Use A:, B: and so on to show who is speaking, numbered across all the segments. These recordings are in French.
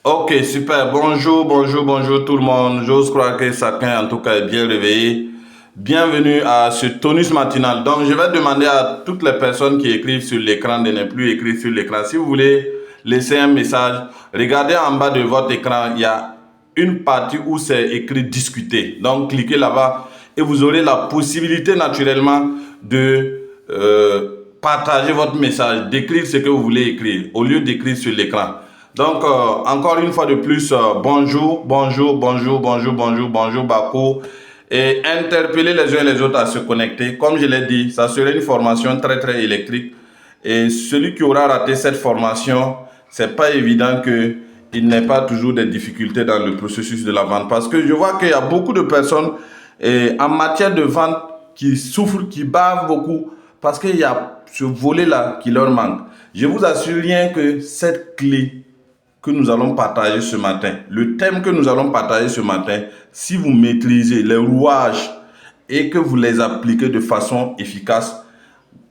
A: Ok, super. Bonjour tout le monde. J'ose croire que chacun, en tout cas, est bien réveillé. Bienvenue à ce tonus matinal. Donc, je vais demander à toutes les personnes qui écrivent sur l'écran de ne plus écrire sur l'écran. Si vous voulez laisser un message, regardez en bas de votre écran. Il y a une partie où c'est écrit discuter. Donc, cliquez là-bas et vous aurez la possibilité naturellement de partager votre message, d'écrire ce que vous voulez écrire au lieu d'écrire sur l'écran. Donc, encore une fois de plus, bonjour, Bako. Et interpeller les uns et les autres à se connecter. Comme je l'ai dit, ça serait une formation très électrique. Et celui qui aura raté cette formation, c'est pas évident qu'il n'ait pas toujours des difficultés dans le processus de la vente. Parce que je vois qu'il y a beaucoup de personnes en matière de vente qui souffrent, qui bavent beaucoup, parce qu'il y a ce volet-là qui leur manque. Je vous assure rien que cette clé que nous allons partager ce matin, le thème que nous allons partager ce matin, si vous maîtrisez les rouages et que vous les appliquez de façon efficace,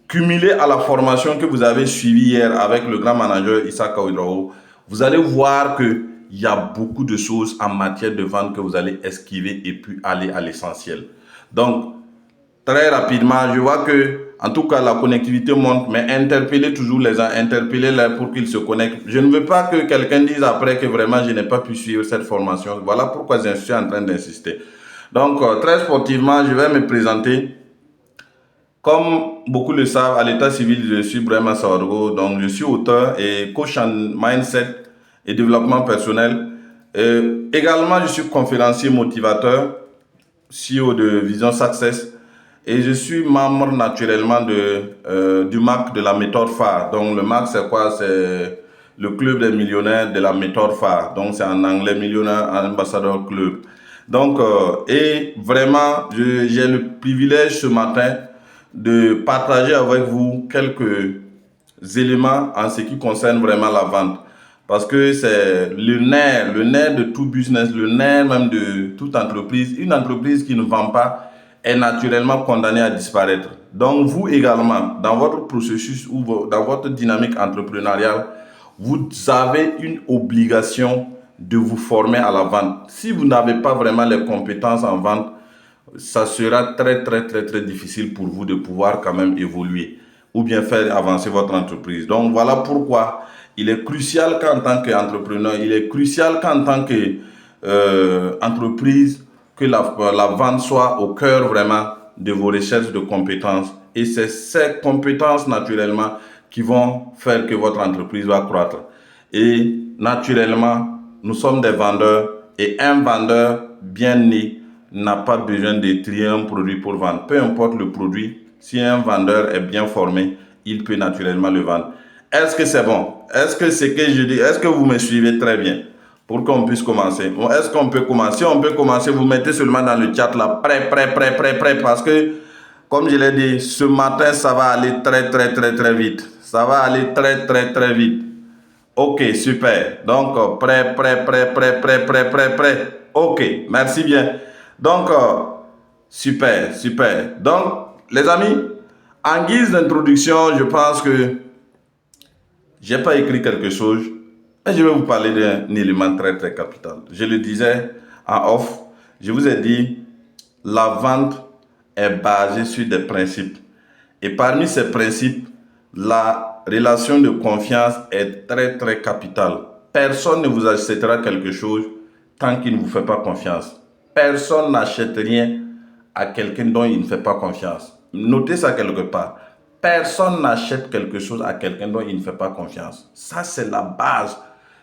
A: cumulé à la formation que vous avez suivie hier avec le grand manager Issa Kaouidrao, vous allez voir qu'il y a beaucoup de choses en matière de vente que vous allez esquiver et puis aller à l'essentiel. Donc, très rapidement, je vois que, en tout cas, la connectivité monte, mais interpellez toujours les gens, interpellez-les pour qu'ils se connectent. Je ne veux pas que quelqu'un dise après que vraiment je n'ai pas pu suivre cette formation. Voilà pourquoi je suis en train d'insister. Donc, très sportivement, je vais me présenter. Comme beaucoup le savent, à l'état civil, je suis Brahma Sawargo. Donc, je suis auteur et coach en mindset et développement personnel. Également, je suis conférencier motivateur, CEO de Vision Success. Et je suis membre naturellement du MAC de la méthode phare. Donc le MAC, c'est quoi? C'est le club des millionnaires de la méthode phare. Donc c'est en anglais, Millionaire Ambassador Club. Donc, et vraiment, j'ai le privilège ce matin de partager avec vous quelques éléments en ce qui concerne vraiment la vente. Parce que c'est le nerf de tout business, le nerf même de toute entreprise. Une entreprise qui ne vend pas est naturellement condamnée à disparaître. Donc vous également, dans votre processus ou dans votre dynamique entrepreneuriale, vous avez une obligation de vous former à la vente. Si vous n'avez pas vraiment les compétences en vente, ça sera très difficile pour vous de pouvoir quand même évoluer ou bien faire avancer votre entreprise. Donc voilà pourquoi il est crucial qu'en tant qu'entrepreneur, il est crucial qu'en tant qu'entreprise, que la vente soit au cœur vraiment de vos recherches de compétences. Et c'est ces compétences naturellement qui vont faire que votre entreprise va croître. Et naturellement, nous sommes des vendeurs et un vendeur bien né n'a pas besoin de trier un produit pour vendre. Peu importe le produit, si un vendeur est bien formé, il peut naturellement le vendre. Est-ce que c'est bon? Est-ce que ce que je dis, est-ce que vous me suivez très bien? Pour qu'on puisse commencer. Est-ce qu'on peut commencer? Si on peut commencer, vous mettez seulement dans le chat là, prêt, parce que, comme je l'ai dit, ce matin, ça va aller très vite. Ça va aller très vite. Ok, super. Donc, prêt. Ok, merci bien. Donc, super. Donc, les amis, en guise d'introduction, je pense que j'ai pas écrit quelque chose, mais je vais vous parler d'un élément très capital. Je le disais en off, je vous ai dit, la vente est basée sur des principes. Et parmi ces principes, la relation de confiance est très capitale. Personne ne vous achètera quelque chose tant qu'il ne vous fait pas confiance. Personne n'achète rien à quelqu'un dont il ne fait pas confiance. Notez ça quelque part. Personne n'achète quelque chose à quelqu'un dont il ne fait pas confiance. Ça, c'est la base.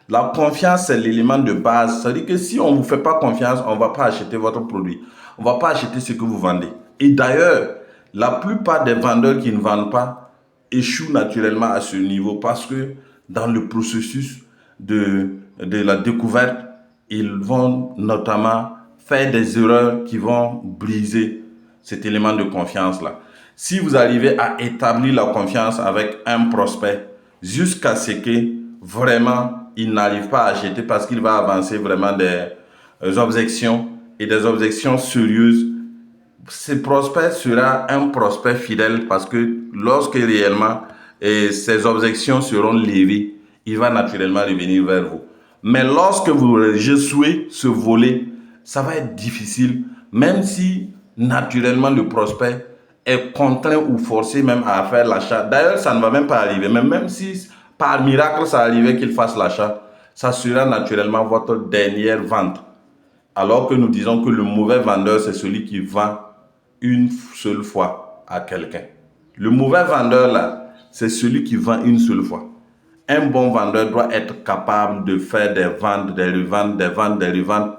A: La confiance, c'est l'élément de base. Ça veut dire que si on ne vous fait pas confiance, on ne va pas acheter votre produit. On ne va pas acheter ce que vous vendez. Et d'ailleurs, la plupart des vendeurs qui ne vendent pas échouent naturellement à ce niveau parce que dans le processus de la découverte, ils vont notamment faire des erreurs qui vont briser cet élément de confiance-là. Si vous arrivez à établir la confiance avec un prospect jusqu'à ce que vraiment il n'arrive pas à acheter parce qu'il va avancer vraiment des objections et des objections sérieuses, ce prospect sera un prospect fidèle parce que lorsque réellement ces objections seront levées, il va naturellement revenir vers vous. Mais lorsque vous rejouez ce volet, ça va être difficile, même si naturellement le prospect est contraint ou forcé même à faire l'achat. D'ailleurs, ça ne va même pas arriver. Mais même si par miracle ça arrivait qu'il fasse l'achat, ça sera naturellement votre dernière vente. Alors que nous disons que le mauvais vendeur, c'est celui qui vend une seule fois à quelqu'un. Le mauvais vendeur, là, c'est celui qui vend une seule fois. Un bon vendeur doit être capable de faire des ventes, des reventes, des ventes, des reventes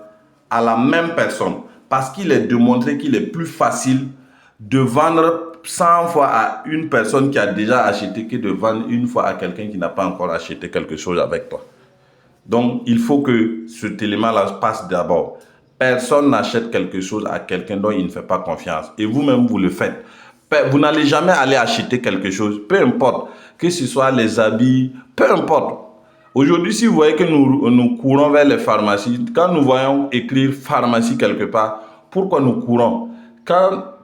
A: à la même personne. Parce qu'il est démontré qu'il est plus facile de vendre 100 fois à une personne qui a déjà acheté que de vendre une fois à quelqu'un qui n'a pas encore acheté quelque chose avec toi. Donc, il faut que cet élément-là passe d'abord. Personne n'achète quelque chose à quelqu'un dont il ne fait pas confiance. Et vous-même, vous le faites. Vous n'allez jamais aller acheter quelque chose, peu importe, que ce soit les habits, peu importe. Aujourd'hui, si vous voyez que nous courons vers les pharmacies, quand nous voyons écrire pharmacie quelque part, pourquoi nous courons?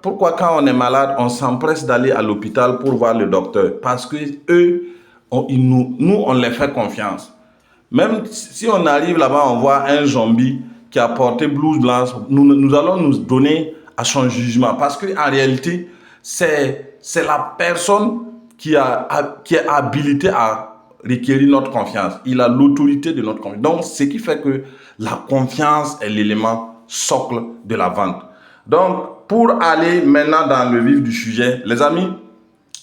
A: Pourquoi quand on est malade, on s'empresse d'aller à l'hôpital pour voir le docteur? Parce que eux, nous, on les fait confiance. Même si on arrive là-bas, on voit un zombie qui a porté blouse blanche, nous allons nous donner à son jugement. Parce qu'en réalité, c'est la personne qui est habilitée à requérir notre confiance. Il a l'autorité de notre confiance. Donc, ce qui fait que la confiance est l'élément socle de la vente. Donc, pour aller maintenant dans le vif du sujet, les amis,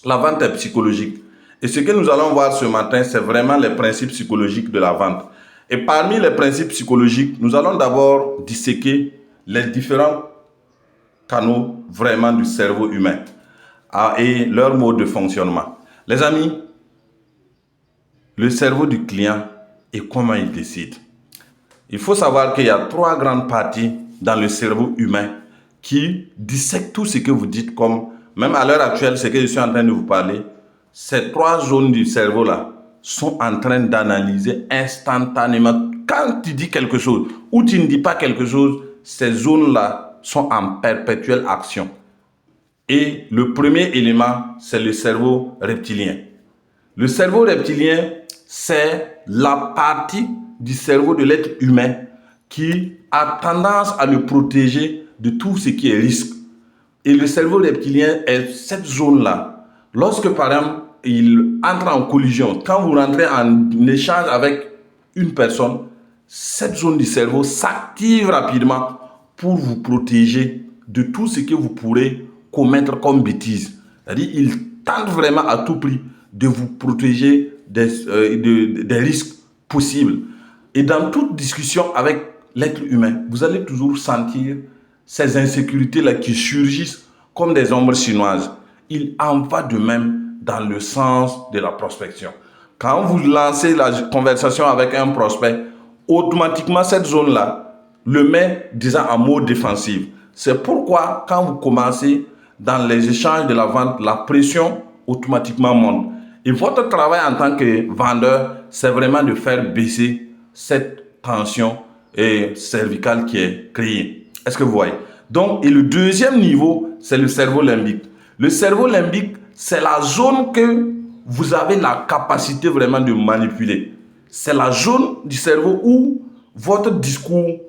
A: la vente est psychologique. Et ce que nous allons voir ce matin, c'est vraiment les principes psychologiques de la vente. Et parmi les principes psychologiques, nous allons d'abord disséquer les différents canaux vraiment du cerveau humain et leur mode de fonctionnement. Les amis, le cerveau du client et comment il décide. Il faut savoir qu'il y a 3 grandes parties dans le cerveau humain qui dissèquent tout ce que vous dites comme, même à l'heure actuelle, ce que je suis en train de vous parler, ces 3 zones du cerveau-là sont en train d'analyser instantanément. Quand tu dis quelque chose ou tu ne dis pas quelque chose, ces zones-là sont en perpétuelle action. Et le premier élément, c'est le cerveau reptilien. Le cerveau reptilien, c'est la partie du cerveau de l'être humain qui a tendance à le protéger de tout ce qui est risque. Et le cerveau reptilien est cette zone-là. Lorsque, par exemple, il entre en collision, quand vous rentrez en échange avec une personne, cette zone du cerveau s'active rapidement pour vous protéger de tout ce que vous pourrez commettre comme bêtise. C'est-à-dire, il tente vraiment à tout prix de vous protéger des risques possibles. Et dans toute discussion avec l'être humain, vous allez toujours sentir ces insécurités-là qui surgissent comme des ombres chinoises. Il en va de même dans le sens de la prospection. Quand vous lancez la conversation avec un prospect, automatiquement cette zone-là le met déjà en mode défensif. C'est pourquoi quand vous commencez dans les échanges de la vente, la pression automatiquement monte. Et votre travail en tant que vendeur, c'est vraiment de faire baisser cette tension cervicale qui est créée. Est-ce que vous voyez? Donc, et le deuxième niveau, c'est le cerveau limbique. Le cerveau limbique, c'est la zone que vous avez la capacité vraiment de manipuler. C'est la zone du cerveau où votre discours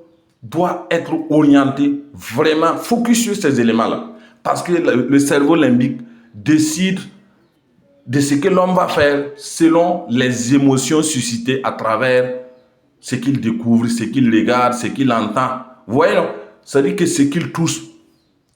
A: doit être orienté, vraiment focus sur ces éléments-là. Parce que le cerveau limbique décide de ce que l'homme va faire selon les émotions suscitées à travers ce qu'il découvre, ce qu'il regarde, ce qu'il entend. Vous voyez, c'est-à-dire que ce qu'il touche.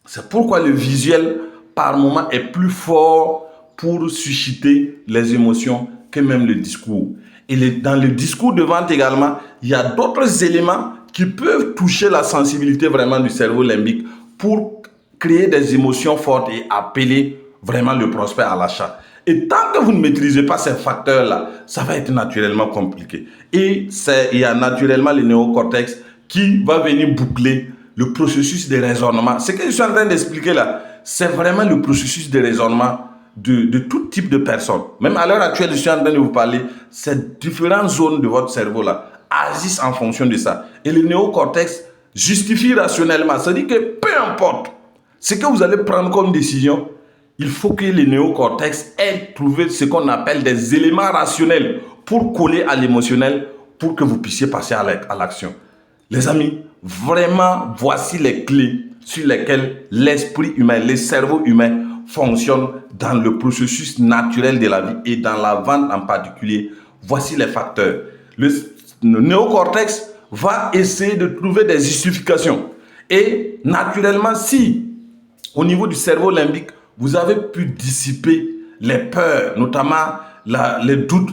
A: C'est pourquoi le visuel, par moment, est plus fort pour susciter les émotions que même le discours. Et dans le discours de vente également, il y a d'autres éléments qui peuvent toucher la sensibilité vraiment du cerveau limbique pour créer des émotions fortes et appeler vraiment le prospect à l'achat. Et tant que vous ne maîtrisez pas ces facteurs-là, ça va être naturellement compliqué. Et il y a naturellement le néocortex qui va venir boucler le processus de raisonnement. Ce que je suis en train d'expliquer là, c'est vraiment le processus de raisonnement de tout type de personnes. Même à l'heure actuelle, je suis en train de vous parler, ces différentes zones de votre cerveau là agissent en fonction de ça. Et le néocortex justifie rationnellement. C'est-à-dire que peu importe ce que vous allez prendre comme décision, il faut que le néocortex ait trouvé ce qu'on appelle des éléments rationnels pour coller à l'émotionnel, pour que vous puissiez passer à l'action. Les amis, vraiment, voici les clés sur lesquelles l'esprit humain, le cerveau humain fonctionne dans le processus naturel de la vie et dans la vente en particulier. Voici les facteurs. Le néocortex va essayer de trouver des justifications. Et naturellement, si au niveau du cerveau limbique, vous avez pu dissiper les peurs, notamment les doutes,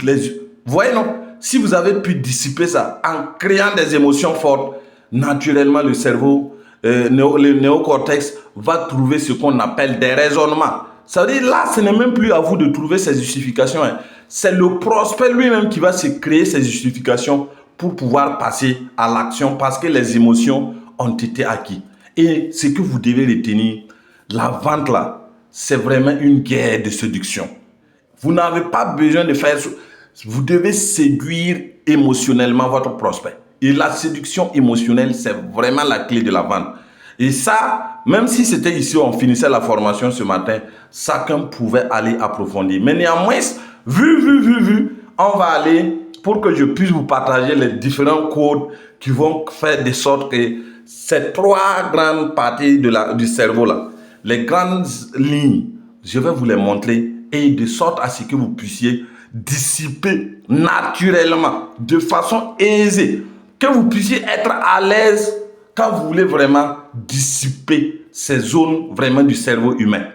A: voyez non? Si vous avez pu dissiper ça en créant des émotions fortes, naturellement le cerveau, le néocortex va trouver ce qu'on appelle des raisonnements. Ça veut dire là, ce n'est même plus à vous de trouver ces justifications. Hein. C'est le prospect lui-même qui va se créer ces justifications pour pouvoir passer à l'action parce que les émotions ont été acquises. Et ce que vous devez retenir, la vente là, c'est vraiment une guerre de séduction. Vous n'avez pas besoin de faire... Vous devez séduire émotionnellement votre prospect. Et la séduction émotionnelle, c'est vraiment la clé de la vente. Et ça, même si c'était ici, on finissait la formation ce matin, chacun pouvait aller approfondir. Mais néanmoins, vu, on va aller pour que je puisse vous partager les différents codes qui vont faire de sorte que ces trois grandes parties du cerveau là, les grandes lignes, je vais vous les montrer et de sorte à ce que vous puissiez dissiper naturellement, de façon aisée, que vous puissiez être à l'aise quand vous voulez vraiment dissiper ces zones vraiment du cerveau humain.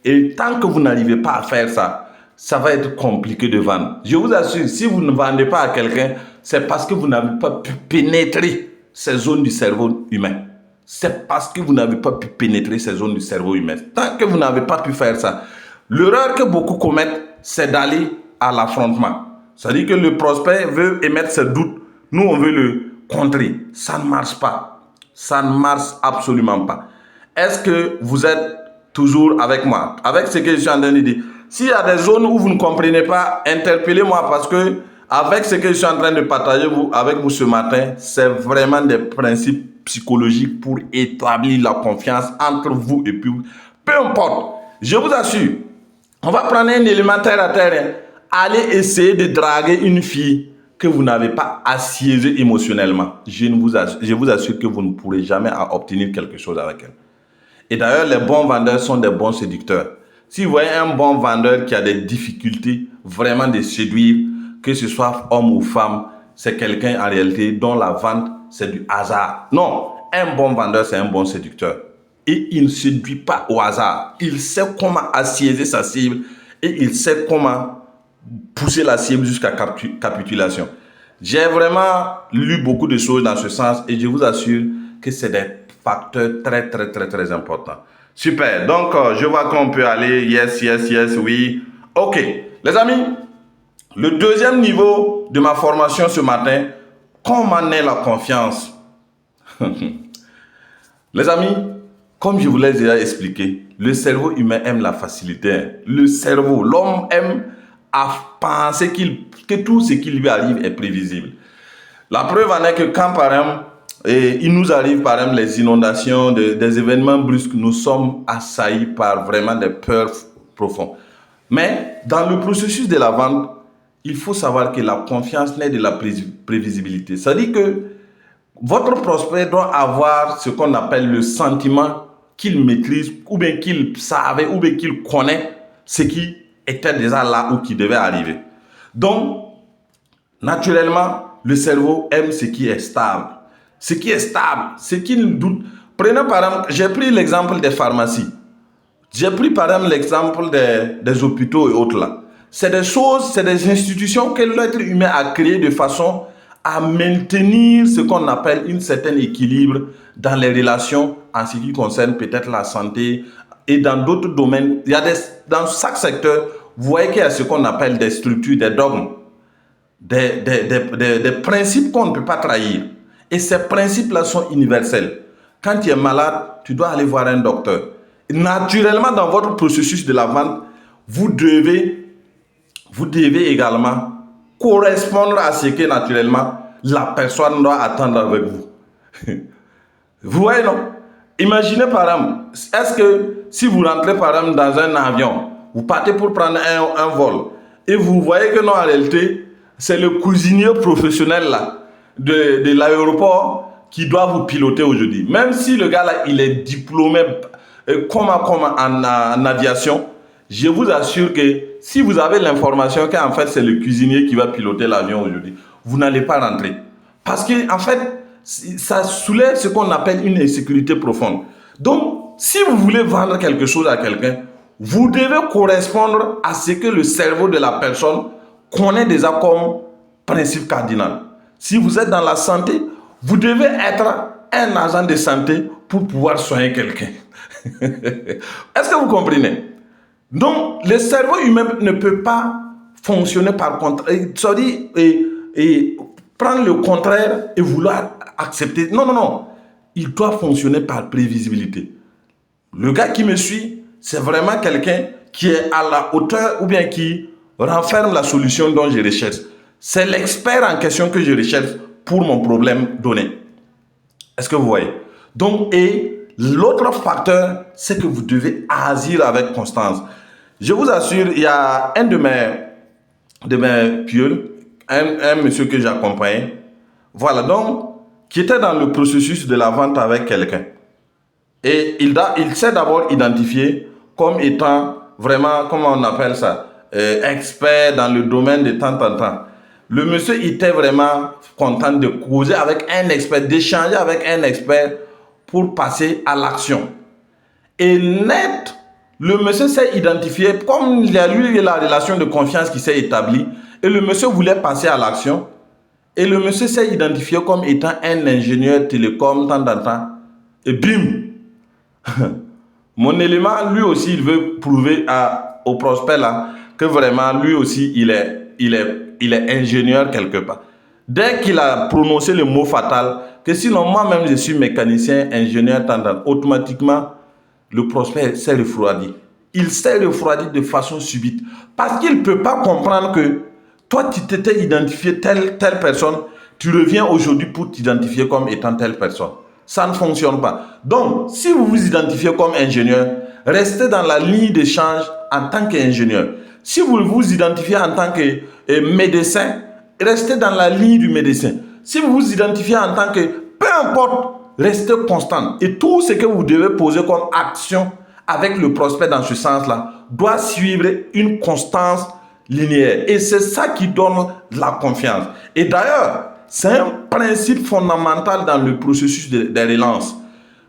A: Et tant que vous n'arrivez pas à faire ça, ça va être compliqué de vendre. Je vous assure, si vous ne vendez pas à quelqu'un, c'est parce que vous n'avez pas pu pénétrer ces zones du cerveau humain. C'est parce que vous n'avez pas pu pénétrer ces zones du cerveau humain. Tant que vous n'avez pas pu faire ça, l'erreur que beaucoup commettent, c'est d'aller à l'affrontement. C'est-à-dire que le prospect veut émettre ses doutes. Nous, on veut le contrer. Ça ne marche pas. Ça ne marche absolument pas. Est-ce que vous êtes toujours avec moi? Avec ce que je suis en train de dire. S'il y a des zones où vous ne comprenez pas, interpellez-moi parce que avec ce que je suis en train de partager avec vous ce matin, c'est vraiment des principes psychologiques pour établir la confiance entre vous et puis peu importe. Je vous assure, on va prendre un élément terre à terre. Allez essayer de draguer une fille que vous n'avez pas assiégée émotionnellement. Je vous assure que vous ne pourrez jamais obtenir quelque chose avec elle. Et d'ailleurs, les bons vendeurs sont des bons séducteurs. Si vous voyez un bon vendeur qui a des difficultés vraiment de séduire, que ce soit homme ou femme, c'est quelqu'un en réalité dont la vente, c'est du hasard. Non, un bon vendeur, c'est un bon séducteur. Et il ne séduit pas au hasard. Il sait comment assiéger sa cible et il sait comment pousser la cible jusqu'à capitulation. J'ai vraiment lu beaucoup de choses dans ce sens et je vous assure que c'est des facteurs très importants. Super, donc je vois qu'on peut aller, yes, oui. Ok, les amis, le deuxième niveau de ma formation ce matin, comment est la confiance? Les amis, comme je vous l'ai déjà expliqué, le cerveau humain aime la facilité. Le cerveau, l'homme aime à penser que tout ce qui lui arrive est prévisible. La preuve en est que quand par exemple, il nous arrive par exemple les inondations, des événements brusques, nous sommes assaillis par vraiment des peurs profondes. Mais dans le processus de la vente, il faut savoir que la confiance naît de la prévisibilité. C'est-à-dire que votre prospect doit avoir ce qu'on appelle le sentiment qu'il maîtrise, ou bien qu'il savait, ou bien qu'il connaît ce qui était déjà là ou qui devait arriver. Donc, naturellement, le cerveau aime ce qui est stable. Ce qui est stable, ce qui ne doute. Prenez par exemple, j'ai pris l'exemple des pharmacies. J'ai pris par exemple l'exemple des hôpitaux et autres là. C'est des choses, c'est des institutions que l'être humain a créées de façon à maintenir ce qu'on appelle un certain équilibre dans les relations en ce qui concerne peut-être la santé et dans d'autres domaines. Il y a dans chaque secteur, vous voyez qu'il y a ce qu'on appelle des structures, des dogmes, des principes qu'on ne peut pas trahir. Et ces principes-là sont universels. Quand tu es malade, tu dois aller voir un docteur. Naturellement, dans votre processus de la vente, vous devez également correspondre à ce que naturellement la personne doit attendre avec vous. Vous voyez, non? Imaginez par exemple, est-ce que si vous rentrez par exemple dans un avion, vous partez pour prendre un vol et vous voyez que non, en réalité, c'est le cuisinier professionnel là, de l'aéroport qui doit vous piloter aujourd'hui. Même si le gars là, il est diplômé comme en aviation, je vous assure que si vous avez l'information qu'en fait c'est le cuisinier qui va piloter l'avion aujourd'hui, vous n'allez pas rentrer. Parce que en fait, ça soulève ce qu'on appelle une insécurité profonde. Donc, si vous voulez vendre quelque chose à quelqu'un, vous devez correspondre à ce que le cerveau de la personne connaît déjà comme principe cardinal. Si vous êtes dans la santé, vous devez être un agent de santé pour pouvoir soigner quelqu'un. Est-ce que vous comprenez? Donc, le cerveau humain ne peut pas fonctionner par contre, et prendre le contraire et vouloir accepter. Non, non, non. Il doit fonctionner par prévisibilité. Le gars qui me suit, c'est vraiment quelqu'un qui est à la hauteur ou bien qui renferme la solution dont je recherche. C'est l'expert en question que je recherche pour mon problème donné. Est-ce que vous voyez? Donc, et l'autre facteur, c'est que vous devez agir avec constance. Je vous assure, il y a un de mes pieux, un monsieur que j'accompagnais, voilà, donc, qui était dans le processus de la vente avec quelqu'un. Et il s'est d'abord identifié comme étant vraiment, comment on appelle ça, expert dans le domaine de tant. Le monsieur était vraiment content de causer avec un expert, d'échanger avec un expert pour passer à l'action. Et net, le monsieur s'est identifié, comme il y a eu la relation de confiance qui s'est établie, et le monsieur voulait passer à l'action, et le monsieur s'est identifié comme étant un ingénieur télécom, tant. Et bim, mon élément, lui aussi, il veut prouver au prospect là que vraiment, lui aussi, il est ingénieur quelque part. Dès qu'il a prononcé le mot fatal, que sinon moi-même je suis mécanicien, ingénieur, automatiquement, le prospect s'est refroidi. Il s'est refroidi de façon subite parce qu'il ne peut pas comprendre que toi, tu t'étais identifié telle personne, tu reviens aujourd'hui pour t'identifier comme étant telle personne. Ça ne fonctionne pas. Donc, si vous vous identifiez comme ingénieur, restez dans la ligne d'échange en tant qu'ingénieur. Si vous vous identifiez en tant que médecin, restez dans la ligne du médecin. Si vous vous identifiez en tant que, peu importe, restez constant. Et tout ce que vous devez poser comme action avec le prospect dans ce sens-là doit suivre une constance linéaire. Et c'est ça qui donne la confiance. Et d'ailleurs, c'est un principe fondamental dans le processus de relance.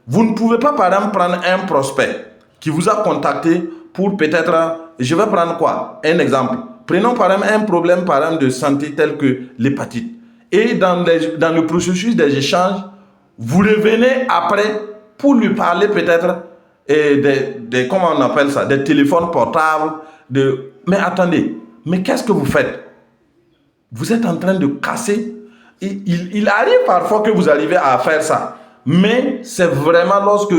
A: Vous ne pouvez pas, par exemple, prendre un prospect qui vous a contacté pour peut-être, je vais prendre quoi? Un exemple. Prenons par exemple un problème par exemple, de santé tel que l'hépatite. Et dans le processus des échanges, vous revenez après pour lui parler peut-être comment on appelle ça, des téléphones portables. Mais attendez, mais qu'est-ce que vous faites? Vous êtes en train de casser. Il arrive parfois que vous arrivez à faire ça. Mais c'est vraiment lorsque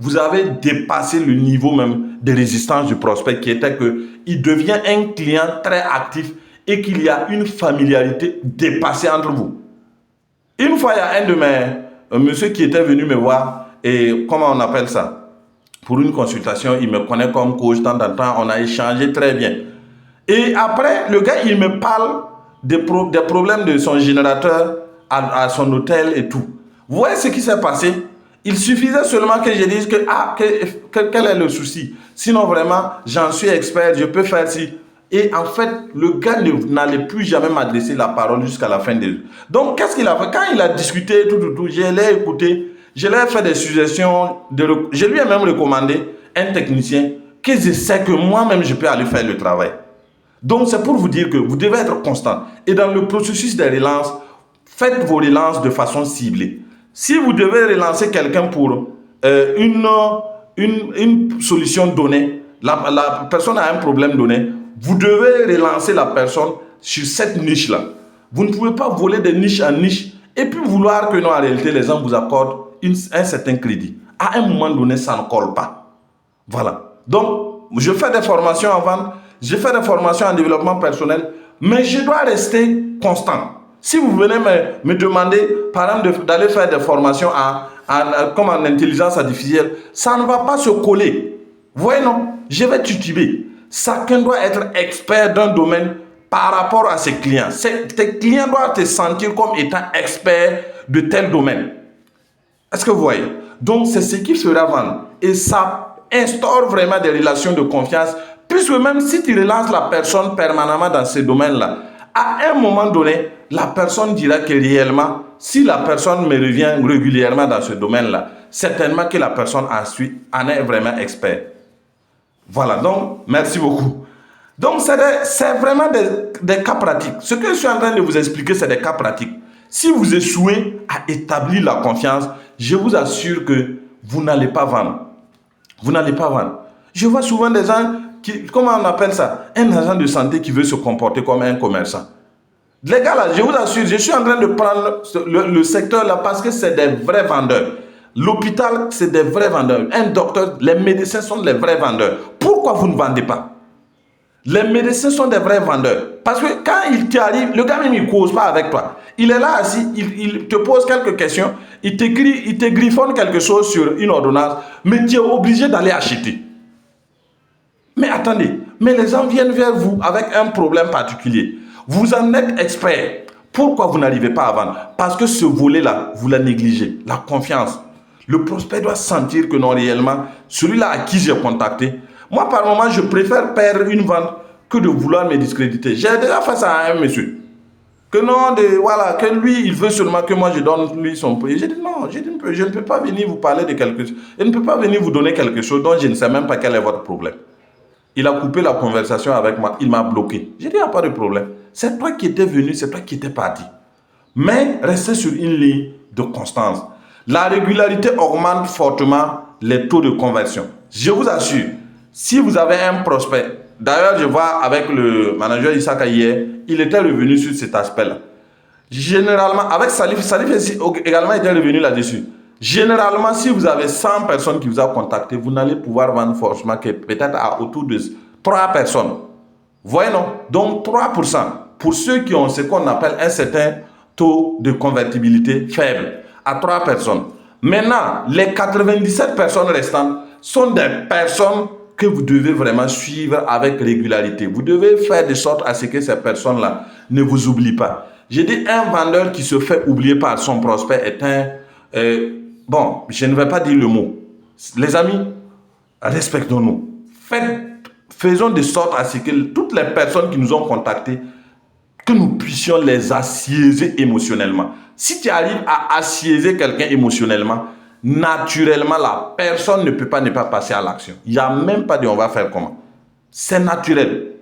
A: vous avez dépassé le niveau même de résistance du prospect qui était qu'il devient un client très actif et qu'il y a une familiarité dépassée entre vous. Une fois, il y a un de mes monsieur qui était venu me voir et comment on appelle ça? Pour une consultation, il me connaît comme coach, tant, on a échangé très bien. Et après, le gars, il me parle des problèmes de son générateur à son hôtel et tout. Vous voyez ce qui s'est passé? Il suffisait seulement que je dise quel est le souci. Sinon, vraiment, j'en suis expert, je peux faire ci. Et en fait, le gars n'allait plus jamais m'adresser la parole jusqu'à la fin de... Donc, qu'est-ce qu'il a fait? Quand il a discuté, je l'ai écouté, je lui ai fait des suggestions, je lui ai même recommandé un technicien que je sais que moi-même, je peux aller faire le travail. Donc, c'est pour vous dire que vous devez être constant. Et dans le processus des relances, faites vos relances de façon ciblée. Si vous devez relancer quelqu'un pour une solution donnée, la personne a un problème donné, vous devez relancer la personne sur cette niche-là. Vous ne pouvez pas voler de niche en niche et puis vouloir que non, en réalité, les gens vous accordent un certain crédit. À un moment donné, ça ne colle pas. Voilà. Donc, je fais des formations en vente, je fais des formations en développement personnel, mais je dois rester constant. Si vous venez me demander, par exemple, d'aller faire des formations comme en intelligence artificielle, ça ne va pas se coller. Vous voyez, non? Je vais tituber. Chacun doit être expert d'un domaine par rapport à ses clients. Tes clients doivent te sentir comme étant expert de tel domaine. Est-ce que vous voyez? Donc, c'est ce qui fera vendre. Et ça instaure vraiment des relations de confiance, puisque même si tu relances la personne permanemment dans ce domaine-là, à un moment donné, la personne dira que réellement, si la personne me revient régulièrement dans ce domaine-là, certainement que la personne en est vraiment expert. Voilà, donc, merci beaucoup. Donc, c'est vraiment des cas pratiques. Ce que je suis en train de vous expliquer, c'est des cas pratiques. Si vous échouez à établir la confiance, je vous assure que vous n'allez pas vendre. Vous n'allez pas vendre. Je vois souvent des gens comment on appelle ça? Un agent de santé qui veut se comporter comme un commerçant. Les gars là, je vous assure, je suis en train de prendre le secteur là parce que c'est des vrais vendeurs. L'hôpital, c'est des vrais vendeurs. Un docteur, les médecins sont des vrais vendeurs. Pourquoi vous ne vendez pas? Les médecins sont des vrais vendeurs. Parce que quand il t'arrive, le gars même il ne cause pas avec toi. Il est là assis, il te pose quelques questions, il te griffonne quelque chose sur une ordonnance, mais tu es obligé d'aller acheter. Mais attendez, mais les gens viennent vers vous avec un problème particulier. Vous en êtes expert. Pourquoi vous n'arrivez pas à vendre? Parce que ce volet-là, vous la négligez. La confiance. Le prospect doit sentir que non, réellement, celui-là à qui j'ai contacté, moi, par moment, je préfère perdre une vente que de vouloir me discréditer. J'ai déjà fait ça à un monsieur. Que non, voilà, que lui, il veut seulement que moi, je donne lui son prix. J'ai dit non, je ne peux pas venir vous parler de quelque chose. Je ne peux pas venir vous donner quelque chose dont je ne sais même pas quel est votre problème. Il a coupé la conversation avec moi, il m'a bloqué. J'ai dit, il n'y a pas de problème. C'est toi qui étais venu, c'est toi qui étais parti. Mais restez sur une ligne de constance. La régularité augmente fortement les taux de conversion. Je vous assure, si vous avez un prospect, d'ailleurs je vois avec le manager Issaka hier, il était revenu sur cet aspect-là. Généralement, avec Salif également était revenu là-dessus. Généralement, si vous avez 100 personnes qui vous ont contacté, vous n'allez pouvoir vendre forcément que peut-être à autour de 3 personnes. Voyez non? Donc 3%. Pour ceux qui ont ce qu'on appelle un certain taux de convertibilité faible, à 3 personnes. Maintenant, les 97 personnes restantes sont des personnes que vous devez vraiment suivre avec régularité. Vous devez faire de sorte à ce que ces personnes-là ne vous oublient pas. J'ai dit un vendeur qui se fait oublier par son prospect est un... bon, je ne vais pas dire le mot. Les amis, respectons-nous. Faisons de sorte à ce que toutes les personnes qui nous ont contactés, que nous puissions les assiéger émotionnellement. Si tu arrives à assiéger quelqu'un émotionnellement, naturellement, la personne ne peut pas ne pas passer à l'action. Il n'y a même pas de on va faire comment. C'est naturel.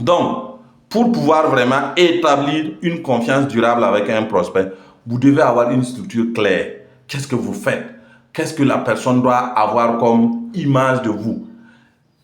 A: Donc, pour pouvoir vraiment établir une confiance durable avec un prospect, vous devez avoir une structure claire. Qu'est-ce que vous faites? Qu'est-ce que la personne doit avoir comme image de vous?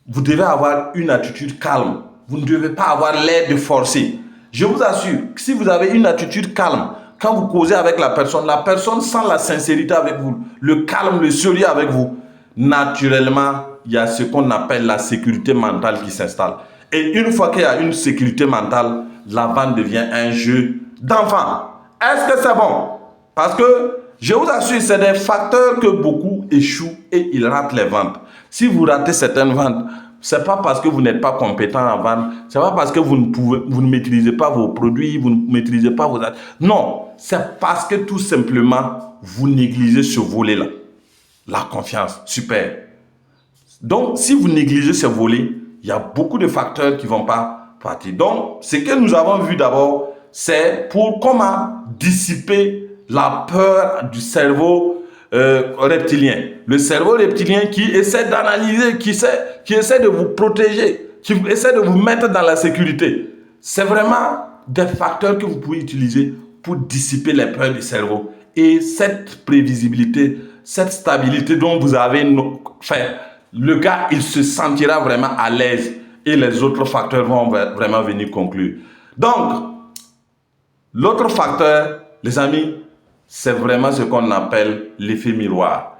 A: Vous devez avoir une attitude calme. Vous ne devez pas avoir l'air de forcer. Je vous assure que si vous avez une attitude calme, quand vous causez avec la personne sent la sincérité avec vous, le calme, le sérieux avec vous. Naturellement, il y a ce qu'on appelle la sécurité mentale qui s'installe. Et une fois qu'il y a une sécurité mentale, la vente devient un jeu d'enfant. Est-ce que c'est bon? Parce que je vous assure, c'est des facteurs que beaucoup échouent et ils ratent les ventes. Si vous ratez certaines ventes, ce n'est pas parce que vous n'êtes pas compétent en vente, ce n'est pas parce que vous ne maîtrisez pas vos produits, vous ne maîtrisez pas vos... Non, c'est parce que tout simplement, vous négligez ce volet-là. La confiance, super. Donc, si vous négligez ce volet, il y a beaucoup de facteurs qui ne vont pas partir. Donc, ce que nous avons vu d'abord, c'est pour comment dissiper la peur du cerveau reptilien. Le cerveau reptilien qui essaie d'analyser, qui essaie de vous protéger, qui essaie de vous mettre dans la sécurité. C'est vraiment des facteurs que vous pouvez utiliser pour dissiper les peurs du cerveau. Et cette prévisibilité, cette stabilité dont vous avez fait, le gars, il se sentira vraiment à l'aise et les autres facteurs vont vraiment venir conclure. Donc, l'autre facteur, les amis, c'est vraiment ce qu'on appelle l'effet miroir.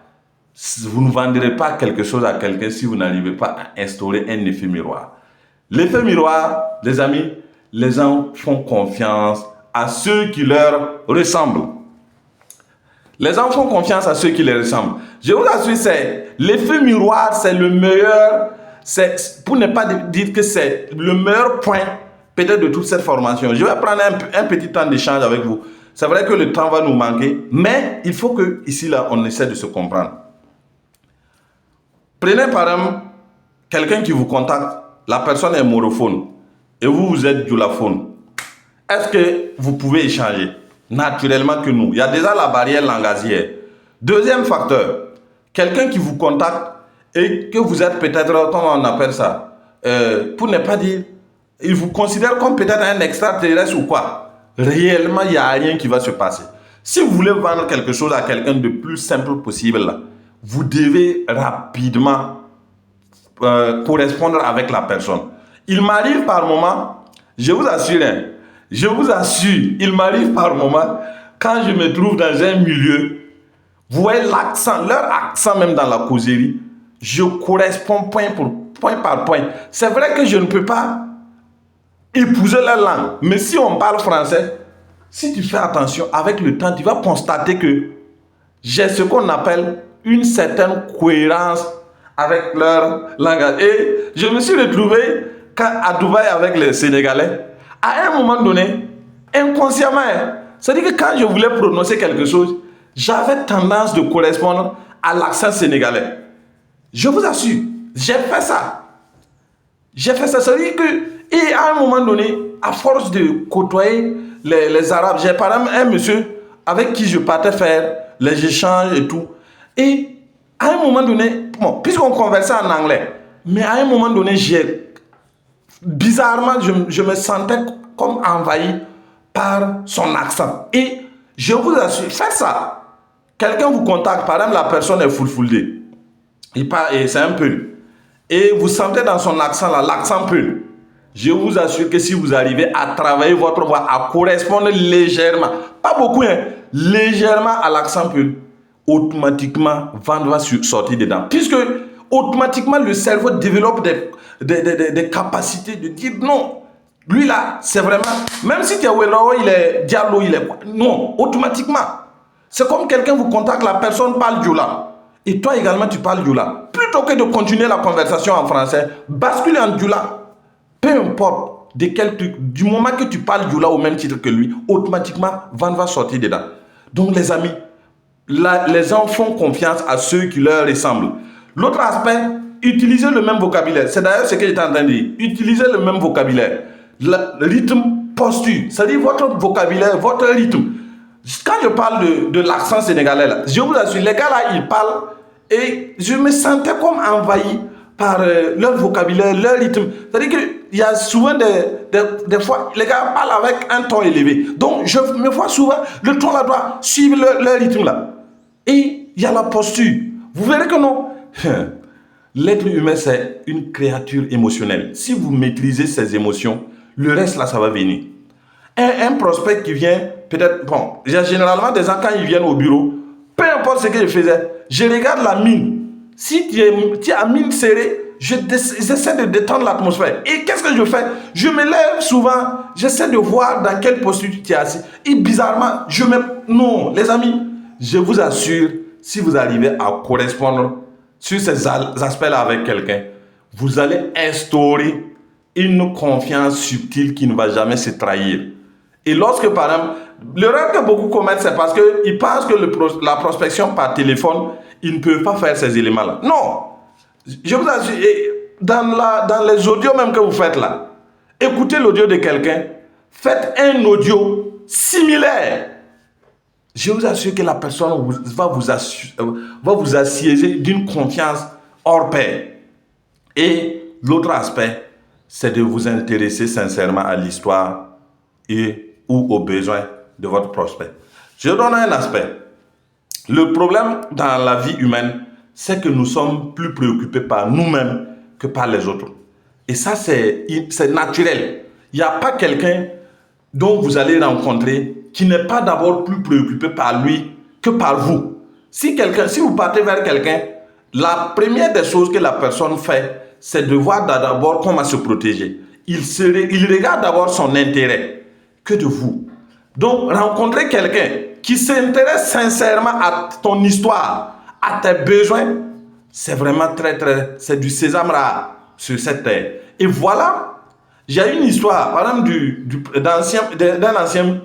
A: Vous ne vendrez pas quelque chose à quelqu'un si vous n'arrivez pas à instaurer un effet miroir. L'effet miroir, les amis, les gens font confiance à ceux qui leur ressemblent. Les gens font confiance à ceux qui leur ressemblent. Je vous assure, c'est l'effet miroir, c'est le meilleur, pour ne pas dire que c'est le meilleur point peut-être de toute cette formation. Je vais prendre un petit temps d'échange avec vous. C'est vrai que le temps va nous manquer, mais il faut que ici, là, on essaie de se comprendre. Prenez par exemple quelqu'un qui vous contacte, la personne est morophone et vous, vous êtes djoulaphone. Est-ce que vous pouvez échanger? Naturellement que nous. Il y a déjà la barrière langagière. Deuxième facteur, quelqu'un qui vous contacte et que vous êtes peut-être, comment on appelle ça, pour ne pas dire, il vous considère comme peut-être un extraterrestre ou quoi. Réellement, il n'y a rien qui va se passer. Si vous voulez vendre quelque chose à quelqu'un de plus simple possible, là, vous devez rapidement correspondre avec la personne. Il m'arrive par moment, je vous assure, il m'arrive par moment, quand je me trouve dans un milieu, vous voyez l'accent, leur accent même dans la causerie, je corresponds point par point. C'est vrai que je ne peux pas épouser leur langue, mais si on parle français, si tu fais attention, avec le temps, tu vas constater que j'ai ce qu'on appelle une certaine cohérence avec leur langage. Et je me suis retrouvé à Dubaï avec les Sénégalais. À un moment donné, inconsciemment, c'est-à-dire que quand je voulais prononcer quelque chose, j'avais tendance de correspondre à l'accent sénégalais. Je vous assure, j'ai fait ça. C'est-à-dire que, et à un moment donné, à force de côtoyer les Arabes, j'ai par exemple un monsieur avec qui je partais faire les échanges et tout. Et à un moment donné, bon, puisqu'on conversait en anglais, mais à un moment donné, bizarrement, je me sentais comme envahi par son accent. Et je vous assure, faites ça. Quelqu'un vous contacte, par exemple, la personne est fulfulde. Il parle, et c'est un peu. Et vous sentez dans son accent là, l'accent peu. Je vous assure que si vous arrivez à travailler votre voix, à correspondre légèrement, pas beaucoup, hein, légèrement à l'accent peu, automatiquement, vendre va sortir dedans. Puisque automatiquement, le cerveau développe des capacités de dire non. Lui là, c'est vraiment, même si tu es Wellao, il est Diallo, il est quoi. Non, automatiquement. C'est comme quelqu'un vous contacte, la personne parle djoula. Et toi également, tu parles djoula. Plutôt que de continuer la conversation en français, bascule en djoula. Peu importe de quel truc, du moment que tu parles djoula au même titre que lui, automatiquement, vendre va sortir dedans. Donc les amis, les gens font confiance à ceux qui leur ressemblent. L'autre aspect, utilisez le même vocabulaire. C'est d'ailleurs ce que j'étais en train de dire. Utilisez le même vocabulaire. Le rythme, posture, c'est-à-dire votre vocabulaire, votre rythme. Quand je parle de l'accent sénégalais, là, je vous assure, les gars là, ils parlent et je me sentais comme envahi par leur vocabulaire, leur rythme. C'est-à-dire qu'il y a souvent des fois, les gars parlent avec un ton élevé. Donc, je me vois souvent, le ton là doit suivre leur rythme là. Et il y a la posture. Vous verrez que non. L'être humain, c'est une créature émotionnelle. Si vous maîtrisez ses émotions, le reste là, ça va venir. Un prospect qui vient, peut-être, bon, j'ai généralement des gens quand ils viennent au bureau, peu importe ce que je faisais, je regarde la mine. Si tu as mine serrée, j'essaie de détendre l'atmosphère. Et qu'est-ce que je fais? Je me lève souvent, j'essaie de voir dans quelle posture tu es assis. Et bizarrement, non, les amis, je vous assure, si vous arrivez à correspondre sur ces aspects-là avec quelqu'un, vous allez instaurer une confiance subtile qui ne va jamais se trahir. Et lorsque, par exemple, l'erreur que beaucoup commettent, c'est parce qu'ils pensent que la prospection par téléphone, ils ne peuvent pas faire ces éléments-là. Non. Je vous assure, dans les audios même que vous faites là, écoutez l'audio de quelqu'un, faites un audio similaire. Je vous assure que la personne va vous assiéger d'une confiance hors pair. Et l'autre aspect, c'est de vous intéresser sincèrement à l'histoire ou aux besoins de votre prospect. Je donne un aspect. Le problème dans la vie humaine, c'est que nous sommes plus préoccupés par nous-mêmes que par les autres. Et ça, c'est naturel. Il n'y a pas quelqu'un dont vous allez rencontrer qui n'est pas d'abord plus préoccupé par lui que par vous. Si vous partez vers quelqu'un, la première des choses que la personne fait, c'est de voir d'abord comment se protéger. Il regarde d'abord son intérêt que de vous. Donc, rencontrer quelqu'un qui s'intéresse sincèrement à ton histoire, à tes besoins, c'est vraiment c'est du sésame rare sur cette terre. Et voilà, J'ai une histoire, par exemple, d'un ancien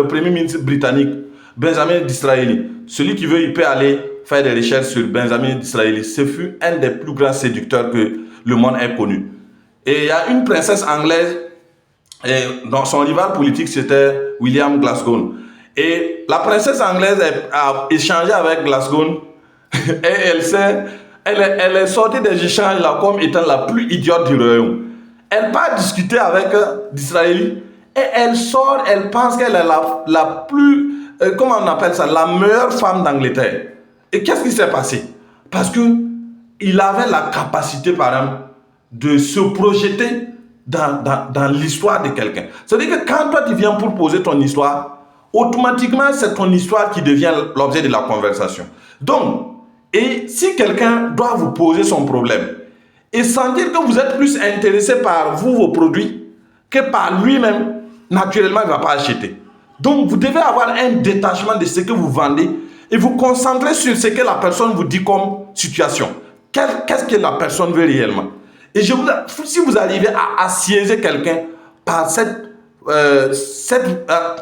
A: premier ministre britannique, Benjamin Disraeli. Celui qui veut, il peut aller faire des recherches sur Benjamin Disraeli. Ce fut un des plus grands séducteurs que le monde ait connu. Et il y a une princesse anglaise, et dans son rival politique, c'était William Glasgow. Et la princesse anglaise a échangé avec Glasgow et elle est sortie des échanges là comme étant la plus idiote du royaume. Elle part discuter avec Disraeli et elle sort, elle pense qu'elle est la plus, comment on appelle ça, la meilleure femme d'Angleterre. Et qu'est-ce qui s'est passé? Parce que il avait la capacité, par exemple, de se projeter dans l'histoire de quelqu'un. C'est-à-dire que quand toi tu viens pour poser ton histoire, automatiquement c'est ton histoire qui devient l'objet de la conversation. Donc, et si quelqu'un doit vous poser son problème, et sentir que vous êtes plus intéressé par vous, vos produits, que par lui-même, naturellement, il ne va pas acheter. Donc, vous devez avoir un détachement de ce que vous vendez et vous concentrer sur ce que la personne vous dit comme situation. Qu'est-ce que la personne veut réellement? Et si vous arrivez à assiéger quelqu'un par cette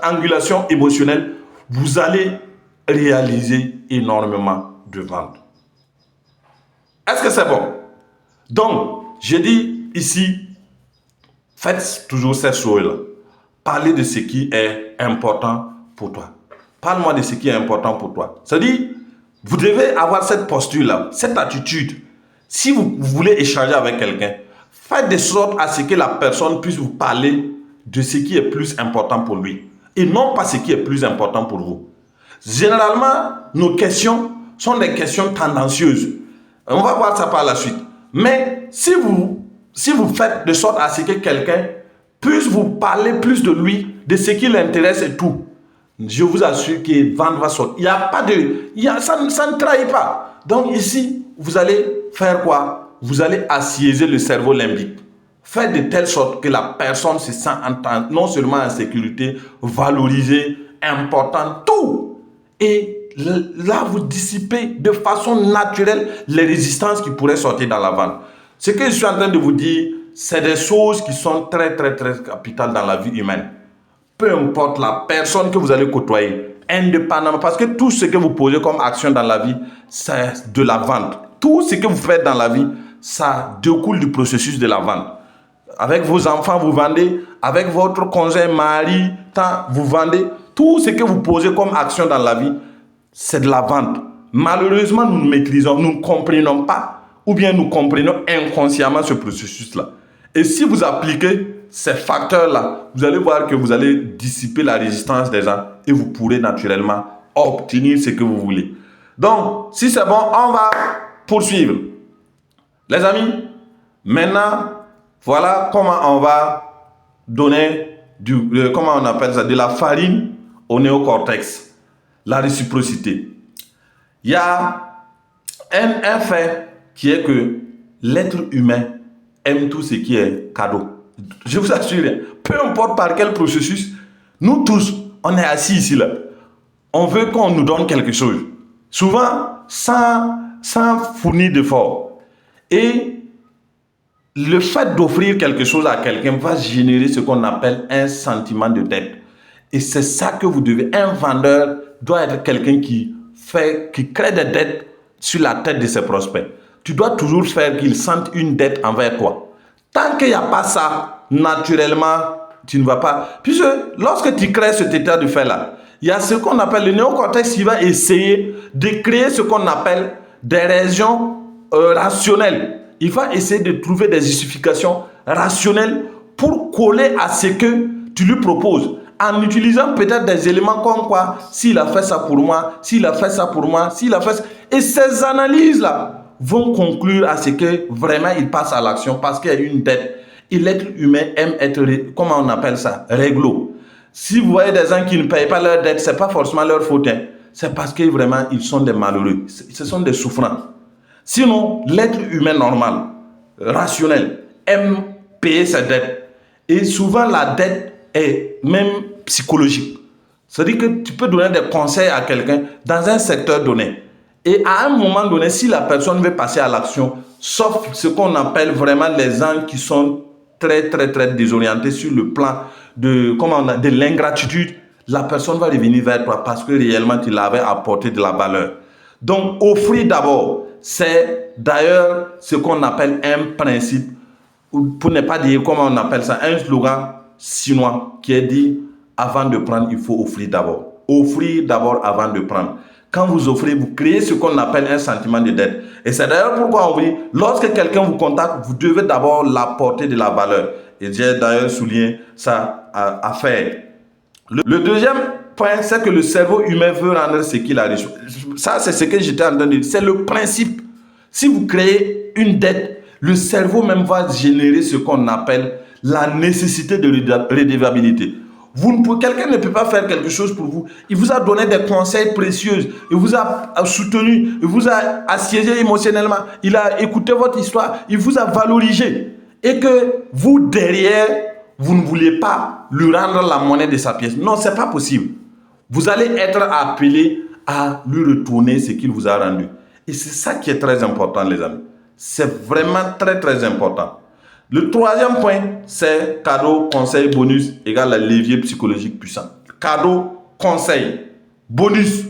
A: angulation émotionnelle, vous allez réaliser énormément de ventes. Est-ce que c'est bon? Donc, je dis ici, faites toujours ces choses-là. Parlez de ce qui est important pour toi. Parle-moi de ce qui est important pour toi. C'est-à-dire, vous devez avoir cette posture-là, cette attitude. Si vous voulez échanger avec quelqu'un, faites de sorte à ce que la personne puisse vous parler de ce qui est plus important pour lui et non pas ce qui est plus important pour vous. Généralement, nos questions sont des questions tendancieuses. On va voir ça par la suite. Mais si vous faites de sorte à ce que quelqu'un puisse vous parler plus de lui, de ce qui l'intéresse et tout, je vous assure que vente va sortir. Il n'y a pas de... ça ne trahit pas. Donc ici, vous allez faire quoi? Vous allez assiéger le cerveau limbique. Faites de telle sorte que la personne se sent non seulement en sécurité, valorisée, importante, tout. Et là, vous dissipez de façon naturelle les résistances qui pourraient sortir dans la vente. Ce que je suis en train de vous dire, c'est des choses qui sont très, très, très capitales dans la vie humaine. Peu importe la personne que vous allez côtoyer, indépendamment, parce que tout ce que vous posez comme action dans la vie, c'est de la vente. Tout ce que vous faites dans la vie, ça découle du processus de la vente. Avec vos enfants, vous vendez. Avec votre conjoint, mari, vous vendez. Tout ce que vous posez comme action dans la vie, c'est de la vente. Malheureusement, nous ne comprenons pas, ou bien nous comprenons inconsciemment ce processus-là. Et si vous appliquez ces facteurs-là, vous allez voir que vous allez dissiper la résistance des gens et vous pourrez naturellement obtenir ce que vous voulez. Donc, si c'est bon, on va poursuivre. Les amis, maintenant, voilà comment on va donner comment on appelle ça, de la farine au néocortex. La réciprocité. Il y a un fait qui est que l'être humain aime tout ce qui est cadeau. Je vous assure, peu importe par quel processus, nous tous, on est assis ici là. On veut qu'on nous donne quelque chose. Souvent, sans fournir d'effort. Et le fait d'offrir quelque chose à quelqu'un va générer ce qu'on appelle un sentiment de dette. Et c'est ça que vous devez. Un vendeur doit être quelqu'un qui crée des dettes sur la tête de ses prospects. Tu dois toujours faire qu'ils sentent une dette envers toi. Tant qu'il n'y a pas ça, naturellement, tu ne vas pas. Puisque lorsque tu crées cet état de fait-là, il y a ce qu'on appelle le néocortex qui va essayer de créer ce qu'on appelle des régions rationnelles. Il va essayer de trouver des justifications rationnelles pour coller à ce que tu lui proposes. En utilisant peut-être des éléments comme quoi, s'il a fait ça pour moi, s'il a fait ça pour moi, s'il a fait ça. Et ces analyses-là vont conclure à ce que vraiment il passe à l'action parce qu'il y a une dette. Et l'être humain aime être, comment on appelle ça, réglo. Si vous voyez des gens qui ne payent pas leur dette, ce n'est pas forcément leur faute. Hein. C'est parce que vraiment, ils sont des malheureux. Ce sont des souffrants. Sinon, l'être humain normal, rationnel, aime payer ses dettes. Et souvent, la dette est même psychologique. C'est-à-dire que tu peux donner des conseils à quelqu'un dans un secteur donné. Et à un moment donné, si la personne veut passer à l'action, sauf ce qu'on appelle vraiment les gens qui sont très désorienté sur le plan de l'ingratitude, la personne va revenir vers toi parce que réellement tu l'avais apporté de la valeur. Donc, offrir d'abord, c'est d'ailleurs ce qu'on appelle un principe, pour ne pas dire comment on appelle ça, un slogan chinois qui est dit avant de prendre, il faut offrir d'abord. Offrir d'abord avant de prendre. Quand vous offrez, vous créez ce qu'on appelle un sentiment de dette. Et c'est d'ailleurs pourquoi on dit, lorsque quelqu'un vous contacte, vous devez d'abord l'apporter de la valeur. Et j'ai d'ailleurs souligné ça à faire. Le deuxième point, c'est que le cerveau humain veut rendre ce qu'il a reçu. Ça, c'est ce que j'étais en train de dire. C'est le principe. Si vous créez une dette, le cerveau même va générer ce qu'on appelle la nécessité de redevabilité. Quelqu'un ne peut pas faire quelque chose pour vous. Il vous a donné des conseils précieux. Il vous a soutenu. Il vous a assiégé émotionnellement. Il a écouté votre histoire. Il vous a valorisé. Et que vous, derrière, vous ne voulez pas lui rendre la monnaie de sa pièce. Non, ce n'est pas possible. Vous allez être appelé à lui retourner ce qu'il vous a rendu. Et c'est ça qui est très important, les amis. C'est vraiment très important. Le troisième point, c'est cadeau, conseil, bonus égale le levier psychologique puissant. Cadeau, conseil, bonus.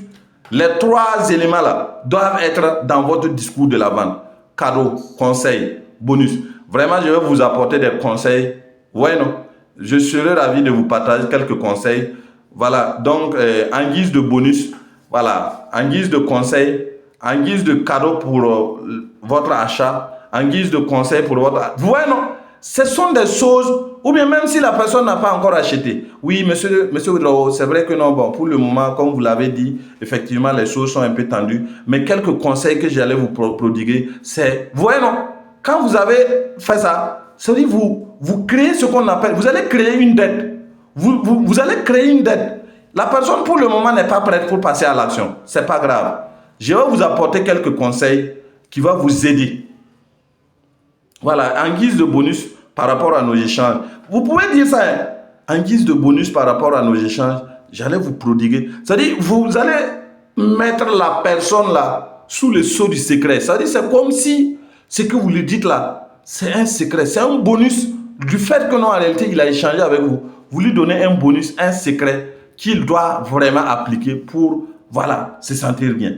A: Les trois éléments-là doivent être dans votre discours de la vente. Cadeau, conseil, bonus. Vraiment, je vais vous apporter des conseils. Ouais, non? Je serai ravi de vous partager quelques conseils. Voilà, donc en guise de bonus, voilà, en guise de conseil, en guise de cadeau pour votre achat, en guise de conseil pour votre... Ouais, non? Ce sont des choses, ou bien même si la personne n'a pas encore acheté. Oui, monsieur Woodrow, c'est vrai que non, bon, pour le moment, comme vous l'avez dit, effectivement, les choses sont un peu tendues. Mais quelques conseils que j'allais vous prodiguer, c'est... Ouais, non? Quand vous avez fait ça, ça veut dire vous créez ce qu'on appelle... Vous allez créer une dette. Vous allez créer une dette. La personne, pour le moment, n'est pas prête pour passer à l'action. Ce n'est pas grave. Je vais vous apporter quelques conseils qui vont vous aider. Voilà, en guise de bonus par rapport à nos échanges. Vous pouvez dire ça, hein? En guise de bonus par rapport à nos échanges, j'allais vous prodiguer. C'est-à-dire, vous allez mettre la personne là sous le sceau du secret. C'est-à-dire, c'est comme si ce que vous lui dites là, c'est un secret, c'est un bonus du fait que non, en réalité, il a échangé avec vous. Vous lui donnez un bonus, un secret qu'il doit vraiment appliquer pour, voilà, se sentir bien.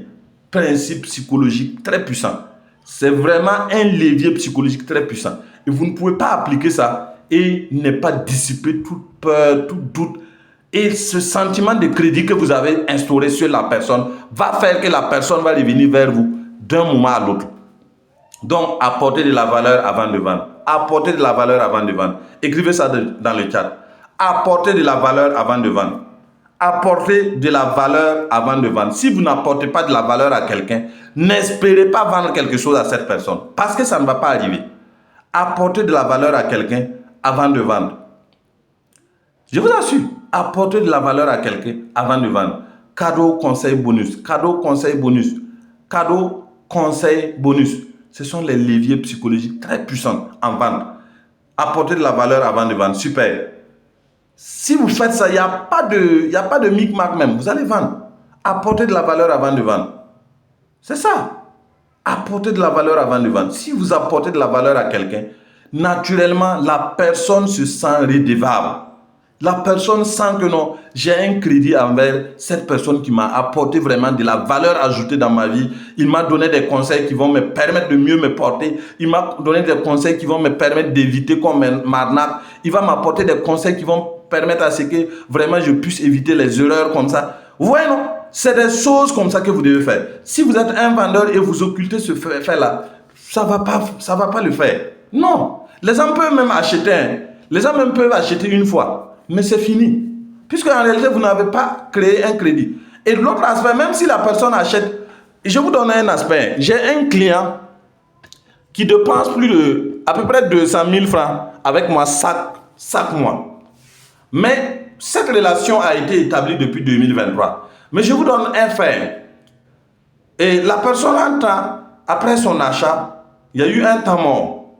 A: Principe psychologique très puissant. C'est vraiment un levier psychologique très puissant. Et vous ne pouvez pas appliquer ça et ne pas dissiper toute peur, tout doute. Et ce sentiment de crédit que vous avez instauré sur la personne va faire que la personne va revenir vers vous d'un moment à l'autre. Donc, apportez de la valeur avant de vendre. Apportez de la valeur avant de vendre. Écrivez ça dans le chat. Apportez de la valeur avant de vendre. Apportez de la valeur avant de vendre. Si vous n'apportez pas de la valeur à quelqu'un, n'espérez pas vendre quelque chose à cette personne. Parce que ça ne va pas arriver. Apportez de la valeur à quelqu'un avant de vendre. Je vous assure, apportez de la valeur à quelqu'un avant de vendre. Cadeau, conseil, bonus. Cadeau, conseil, bonus. Cadeau, conseil, bonus. Ce sont les leviers psychologiques très puissants en vente. Apporter de la valeur avant de vendre. Super. Si vous faites ça, il n'y a pas de micmac même. Vous allez vendre. Apporter de la valeur avant de vendre. C'est ça. Apporter de la valeur avant de vendre. Si vous apportez de la valeur à quelqu'un, naturellement, la personne se sent redevable. La personne sent que non, j'ai un crédit envers cette personne qui m'a apporté vraiment de la valeur ajoutée dans ma vie. Il m'a donné des conseils qui vont me permettre de mieux me porter. Il m'a donné des conseils qui vont me permettre d'éviter qu'on m'arnaque. Il va m'apporter des conseils qui vont permettre à ce que vraiment je puisse éviter les erreurs comme ça. Vous voyez, non? C'est des choses comme ça que vous devez faire. Si vous êtes un vendeur et vous occultez ce fait-là, ça va pas le faire. Non. Les gens peuvent même acheter. Les gens même peuvent acheter une fois. Mais c'est fini. Puisque en réalité, vous n'avez pas créé un crédit. Et l'autre aspect, même si la personne achète, je vous donne un aspect. J'ai un client qui dépense à peu près 200 000 francs avec moi chaque mois. Mais cette relation a été établie depuis 2023. Mais je vous donne un fait. Et la personne entra, après son achat, il y a eu un temps mort.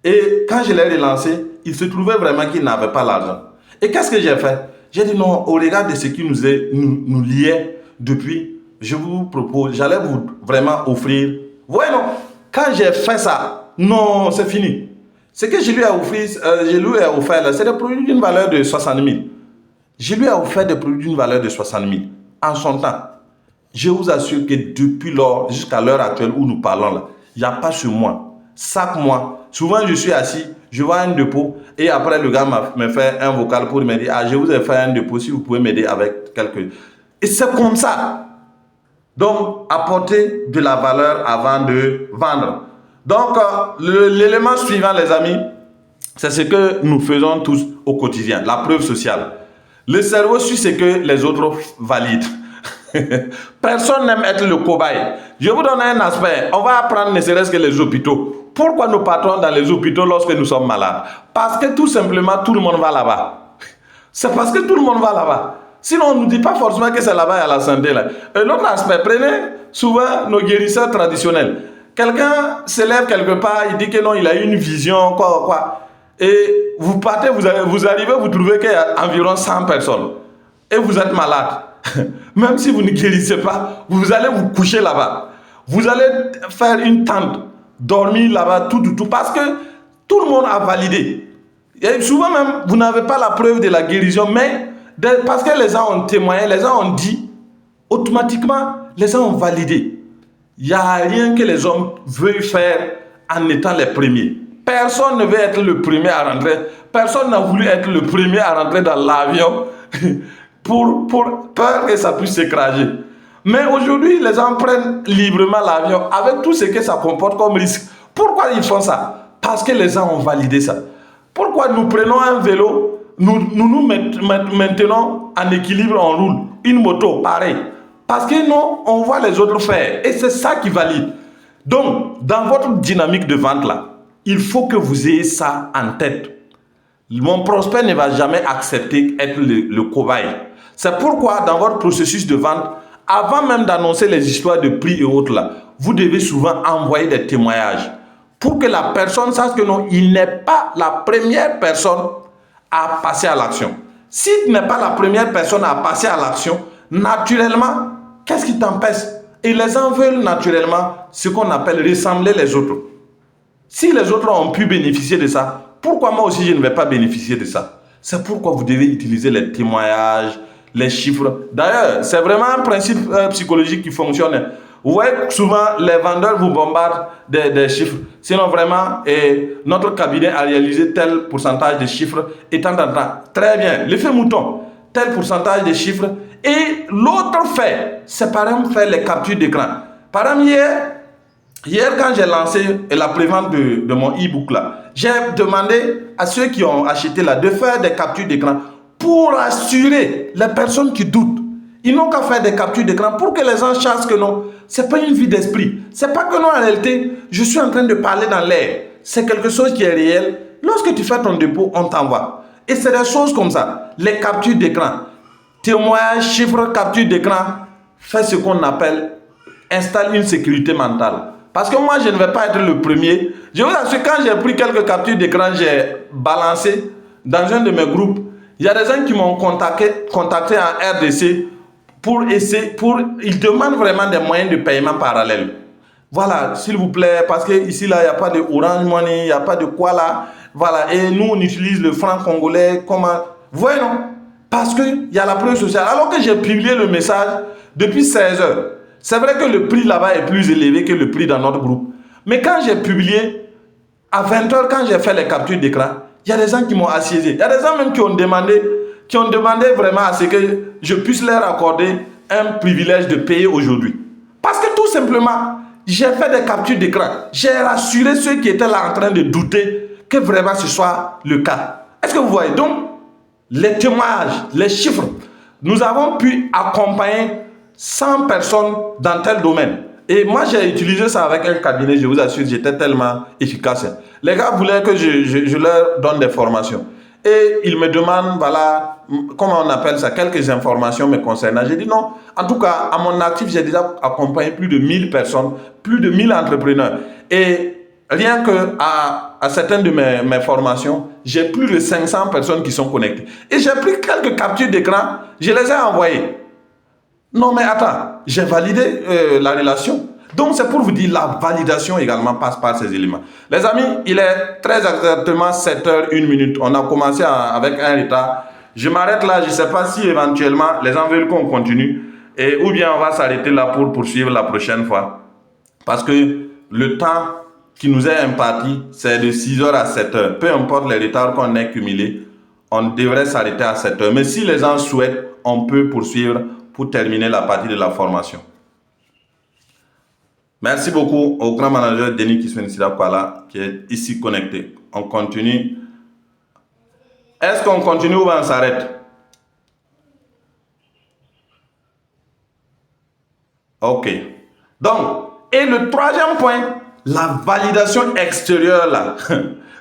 A: Et quand je l'ai relancé, il se trouvait vraiment qu'il n'avait pas l'argent. Et qu'est-ce que j'ai fait? J'ai dit non, au regard de ce qui nous liait depuis, je vous propose, j'allais vous vraiment offrir. Voyez non, quand j'ai fait ça, non, c'est fini. Ce que je lui ai offert, là, c'est des produits d'une valeur de 60 000. Je lui ai offert des produits d'une valeur de 60 000 en son temps. Je vous assure que depuis lors, jusqu'à l'heure actuelle où nous parlons là, il n'y a pas ce mois. Chaque mois, souvent je suis assis, je vois un dépôt et après le gars me fait un vocal pour me dire « Ah, je vous ai fait un dépôt, si vous pouvez m'aider avec quelque... » Et c'est comme ça. Donc, apporter de la valeur avant de vendre. Donc, l'élément suivant, les amis, c'est ce que nous faisons tous au quotidien, la preuve sociale. Le cerveau suit ce que les autres valident. Personne n'aime être le cobaye. Je vous donne un aspect. On va apprendre ne serait-ce que les hôpitaux. Pourquoi nous partons dans les hôpitaux lorsque nous sommes malades? Parce que tout simplement, tout le monde va là-bas. C'est parce que tout le monde va là-bas. Sinon, on ne nous dit pas forcément que c'est là-bas à la santé. Là. Et l'autre aspect, prenez souvent nos guérisseurs traditionnels. Quelqu'un s'élève quelque part, il dit que non, il a une vision, quoi. Et vous partez, vous arrivez, vous trouvez qu'il y a environ 100 personnes. Et vous êtes malade. Même si vous ne guérissez pas, vous allez vous coucher là-bas. Vous allez faire une tente, dormir là-bas, tout. Parce que tout le monde a validé. Et souvent même, vous n'avez pas la preuve de la guérison, mais parce que les gens ont témoigné, les gens ont dit, automatiquement, les gens ont validé. Il n'y a rien que les hommes veulent faire en étant les premiers. Personne ne veut être le premier à rentrer. Personne n'a voulu être le premier à rentrer dans l'avion pour peur que ça puisse s'écraser. Mais aujourd'hui, les gens prennent librement l'avion avec tout ce que ça comporte comme risque. Pourquoi ils font ça? Parce que les gens ont validé ça. Pourquoi nous prenons un vélo, nous maintenons en équilibre, on roule. Une moto, pareil. Parce que non, on voit les autres faire. Et c'est ça qui valide. Donc, dans votre dynamique de vente là, il faut que vous ayez ça en tête. Mon prospect ne va jamais accepter être le cobaye. C'est pourquoi dans votre processus de vente, avant même d'annoncer les histoires de prix et autres là, vous devez souvent envoyer des témoignages pour que la personne sache que non, il n'est pas la première personne à passer à l'action. S'il n'est pas la première personne à passer à l'action, naturellement, qu'est-ce qui t'empêche? Et les gens veulent naturellement ce qu'on appelle ressembler les autres. Si les autres ont pu bénéficier de ça, pourquoi moi aussi je ne vais pas bénéficier de ça? C'est pourquoi vous devez utiliser les témoignages, les chiffres. D'ailleurs, c'est vraiment un principe psychologique qui fonctionne. Vous voyez souvent les vendeurs vous bombardent des chiffres. Sinon vraiment, notre cabinet a réalisé tel pourcentage de chiffres et tant. Très bien, l'effet mouton, tel pourcentage de chiffres. Et l'autre fait, c'est par exemple faire les captures d'écran. Par exemple, hier quand j'ai lancé la prévente de mon e-book là, j'ai demandé à ceux qui ont acheté là de faire des captures d'écran pour assurer les personnes qui doutent. Ils n'ont qu'à faire des captures d'écran pour que les gens sachent que non, c'est pas une vue d'esprit. C'est pas que non, en réalité, je suis en train de parler dans l'air. C'est quelque chose qui est réel. Lorsque tu fais ton dépôt, on t'envoie. Et c'est des choses comme ça. Les captures d'écran. Témoignages, chiffres, captures d'écran. Fais ce qu'on appelle installe une sécurité mentale. Parce que moi, je ne vais pas être le premier. Je vous assure, quand j'ai pris quelques captures d'écran, j'ai balancé dans un de mes groupes. Il y a des gens qui m'ont contacté en RDC ils demandent vraiment des moyens de paiement parallèles. Voilà, s'il vous plaît, parce que ici, là, il n'y a pas de Orange Money, il n'y a pas de quoi là. Voilà, et nous, on utilise le franc congolais. Comment? Voyez, non? Parce qu'il y a la preuve sociale. Alors que j'ai publié le message depuis 16 heures. C'est vrai que le prix là-bas est plus élevé que le prix dans notre groupe. Mais quand j'ai publié, à 20 heures, quand j'ai fait les captures d'écran, il y a des gens qui m'ont assiégé. Il y a des gens même qui ont demandé vraiment à ce que je puisse leur accorder un privilège de payer aujourd'hui. Parce que tout simplement, j'ai fait des captures d'écran. J'ai rassuré ceux qui étaient là en train de douter que vraiment ce soit le cas. Est-ce que vous voyez? Donc, les témoignages, les chiffres, nous avons pu accompagner 100 personnes dans tel domaine. Et moi, j'ai utilisé ça avec un cabinet, je vous assure, j'étais tellement efficace. Les gars voulaient que je leur donne des formations. Et ils me demandent, voilà, comment on appelle ça, quelques informations me concernant. J'ai dit non. En tout cas, à mon actif, j'ai déjà accompagné plus de 1000 personnes, plus de 1000 entrepreneurs. Et rien que à certaines de mes formations, j'ai plus de 500 personnes qui sont connectées. Et j'ai pris quelques captures d'écran, je les ai envoyées. Non mais attends, j'ai validé la relation. Donc c'est pour vous dire, la validation également passe par ces éléments. Les amis, il est très exactement 7h01. On a commencé avec un retard. Je m'arrête là, je ne sais pas si éventuellement les gens veulent qu'on continue ou bien on va s'arrêter là pour poursuivre la prochaine fois. Parce que le temps qui nous est imparti, c'est de 6h à 7h. Peu importe les retards qu'on ait cumulés, on devrait s'arrêter à 7h. Mais si les gens souhaitent, on peut poursuivre pour terminer la partie de la formation. Merci beaucoup au grand manager Denis Kiswenisidapala qui est ici connecté. On continue. Est-ce qu'on continue ou on s'arrête? Ok. Donc, et le troisième point, la validation extérieure là,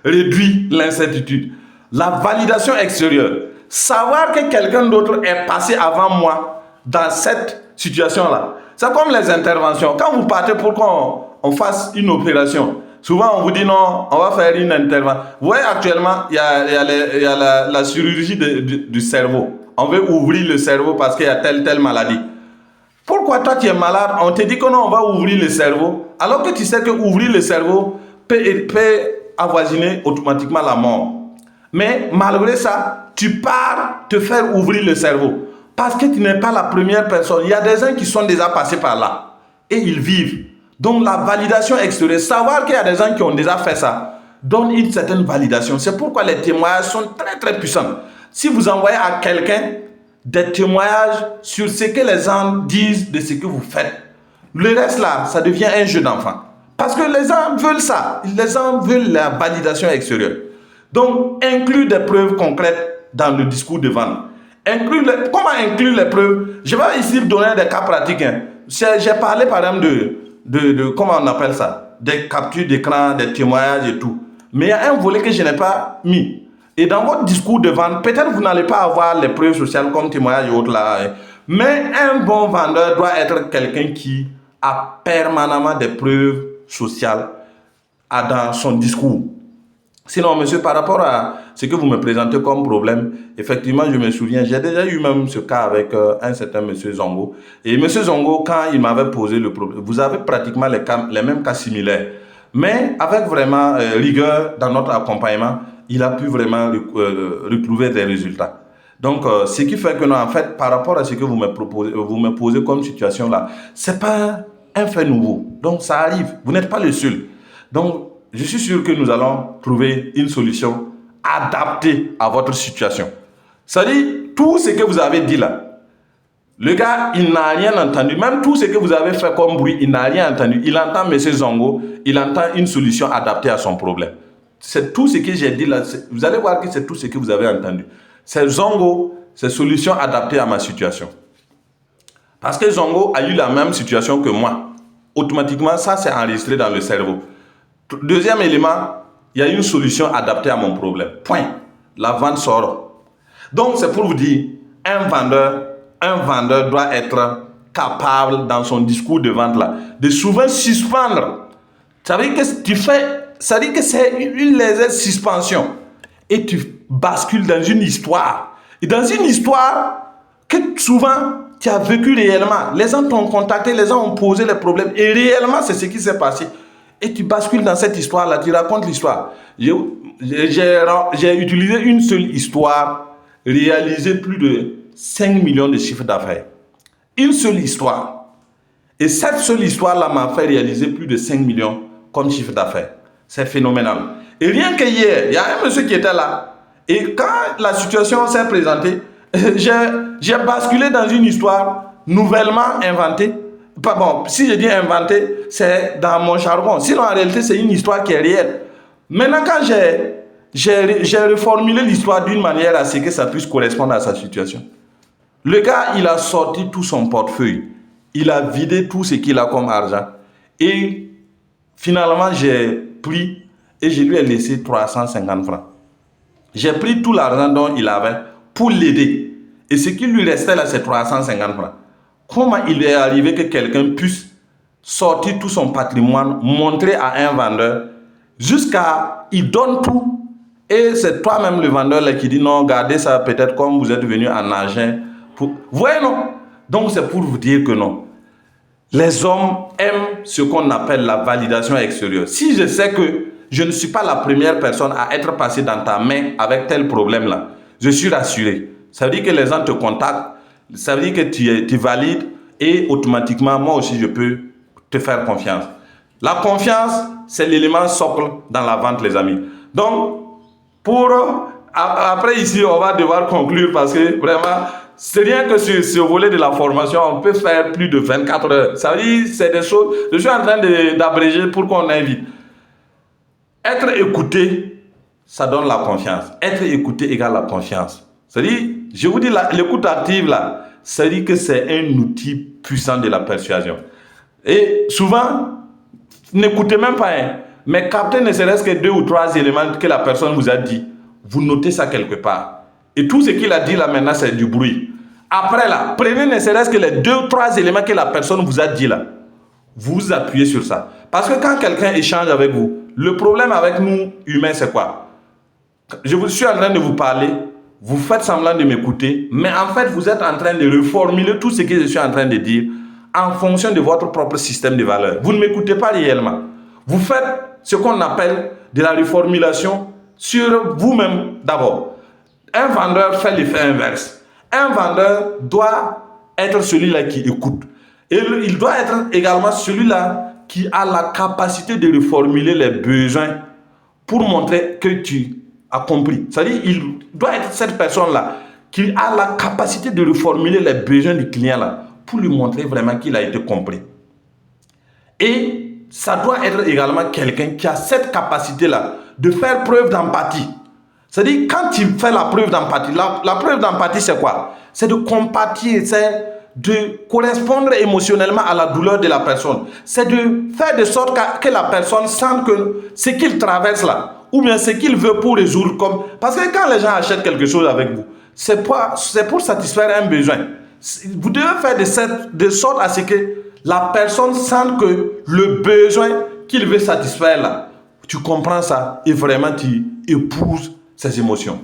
A: réduit l'incertitude. La validation extérieure. Savoir que quelqu'un d'autre est passé avant moi dans cette situation-là. C'est comme les interventions. Quand vous partez pour qu'on fasse une opération, souvent on vous dit non, on va faire une intervention. Vous voyez actuellement, il y a la chirurgie du cerveau. On veut ouvrir le cerveau parce qu'il y a telle maladie. Pourquoi toi tu es malade, on te dit que non, on va ouvrir le cerveau, alors que tu sais que ouvrir le cerveau peut avoisiner automatiquement la mort. Mais malgré ça, tu pars te faire ouvrir le cerveau. Parce que tu n'es pas la première personne. Il y a des gens qui sont déjà passés par là. Et ils vivent. Donc la validation extérieure, savoir qu'il y a des gens qui ont déjà fait ça, donne une certaine validation. C'est pourquoi les témoignages sont très très puissants. Si vous envoyez à quelqu'un des témoignages sur ce que les gens disent de ce que vous faites, le reste là, ça devient un jeu d'enfant. Parce que les gens veulent ça. Les gens veulent la validation extérieure. Donc, inclure des preuves concrètes dans le discours de vente. Comment inclure les preuves? Je vais ici donner des cas pratiques. J'ai parlé par exemple de comment on appelle ça? Des captures d'écran, des témoignages et tout. Mais il y a un volet que je n'ai pas mis. Et dans votre discours de vente, peut-être vous n'allez pas avoir les preuves sociales comme témoignages et autres là. Mais un bon vendeur doit être quelqu'un qui a permanemment des preuves sociales dans son discours. Sinon, monsieur, par rapport à ce que vous me présentez comme problème, effectivement, je me souviens, j'ai déjà eu même ce cas avec un certain monsieur Zongo. Et monsieur Zongo, quand il m'avait posé le problème, vous avez pratiquement les mêmes cas similaires. Mais avec vraiment rigueur dans notre accompagnement, il a pu vraiment retrouver des résultats. Donc, ce qui fait que, non, en fait, par rapport à ce que vous me posez comme situation là, c'est pas un fait nouveau. Donc, ça arrive. Vous n'êtes pas le seul. Donc, je suis sûr que nous allons trouver une solution adaptée à votre situation. C'est-à-dire, tout ce que vous avez dit là, le gars, il n'a rien entendu. Même tout ce que vous avez fait comme bruit, il n'a rien entendu. Il entend M. Zongo, il entend une solution adaptée à son problème. C'est tout ce que j'ai dit là. Vous allez voir que c'est tout ce que vous avez entendu. C'est Zongo, c'est solution adaptée à ma situation. Parce que Zongo a eu la même situation que moi. Automatiquement, ça s'est enregistré dans le cerveau. Deuxième élément, il y a une solution adaptée à mon problème. Point. La vente sort. Donc, c'est pour vous dire, un vendeur doit être capable dans son discours de vente là, de souvent suspendre. Ça veut dire que c'est une légère suspension. Et tu bascules dans une histoire. Et dans une histoire que souvent tu as vécu réellement. Les gens t'ont contacté, les gens ont posé les problèmes. Et réellement, c'est ce qui s'est passé. Et tu bascules dans cette histoire-là, tu racontes l'histoire. J'ai utilisé une seule histoire, réalisé plus de 5 millions de chiffres d'affaires. Une seule histoire. Et cette seule histoire-là m'a fait réaliser plus de 5 millions comme chiffre d'affaires. C'est phénoménal. Et rien que hier, il y a un monsieur qui était là. Et quand la situation s'est présentée, j'ai basculé dans une histoire nouvellement inventée. Bon, si je dis inventé, c'est dans mon jargon. Sinon, en réalité, c'est une histoire qui est réelle. Maintenant, quand j'ai reformulé l'histoire d'une manière à ce que ça puisse correspondre à sa situation. Le gars, il a sorti tout son portefeuille. Il a vidé tout ce qu'il a comme argent. Et finalement, j'ai pris et je lui ai laissé 350 francs. J'ai pris tout l'argent dont il avait pour l'aider. Et ce qui lui restait là, c'est 350 francs. Comment il est arrivé que quelqu'un puisse sortir tout son patrimoine, montrer à un vendeur, jusqu'à il donne tout, et c'est toi-même le vendeur là qui dit non, gardez ça peut-être comme vous êtes venu en argent. Vous voyez non? Donc c'est pour vous dire que non. Les hommes aiment ce qu'on appelle la validation extérieure. Si je sais que je ne suis pas la première personne à être passée dans ta main avec tel problème-là, je suis rassuré. Ça veut dire que les gens te contactent, ça veut dire que tu valides et automatiquement, moi aussi, je peux te faire confiance. La confiance, c'est l'élément socle dans la vente, les amis. Donc, après ici, on va devoir conclure parce que vraiment, c'est rien que sur ce volet de la formation, on peut faire plus de 24 heures. Ça veut dire, c'est des choses, je suis en train d'abréger pour qu'on aille vite. Être écouté, ça donne la confiance. Être écouté égale la confiance. C'est-à-dire, je vous dis, l'écoute active, là, ça dit que c'est un outil puissant de la persuasion. Et souvent, n'écoutez même pas, hein, mais captez ne serait-ce que 2 ou 3 éléments que la personne vous a dit. Vous notez ça quelque part. Et tout ce qu'il a dit là maintenant, c'est du bruit. Après là, prenez ne serait-ce que les 2 ou 3 éléments que la personne vous a dit là. Vous appuyez sur ça. Parce que quand quelqu'un échange avec vous, le problème avec nous, humains, c'est quoi? Je vous suis en train de vous parler, vous faites semblant de m'écouter, mais en fait, vous êtes en train de reformuler tout ce que je suis en train de dire en fonction de votre propre système de valeurs. Vous ne m'écoutez pas réellement. Vous faites ce qu'on appelle de la reformulation sur vous-même d'abord. Un vendeur fait l'effet inverse. Un vendeur doit être celui-là qui écoute. Et il doit être également celui-là qui a la capacité de reformuler les besoins pour montrer que tu as compris. C'est-à-dire, il doit être cette personne-là qui a la capacité de reformuler les besoins du client-là pour lui montrer vraiment qu'il a été compris. Et ça doit être également quelqu'un qui a cette capacité-là de faire preuve d'empathie. C'est-à-dire, quand tu fais la preuve d'empathie, la preuve d'empathie, c'est quoi? C'est de compatir, c'est de correspondre émotionnellement à la douleur de la personne. C'est de faire de sorte que la personne sente que ce qu'il traverse là, ou bien ce qu'il veut pour résoudre comme... Parce que quand les gens achètent quelque chose avec vous, c'est pour satisfaire un besoin. Vous devez faire de sorte à ce que la personne sente que le besoin qu'il veut satisfaire là, tu comprends ça et vraiment tu épouses ses émotions.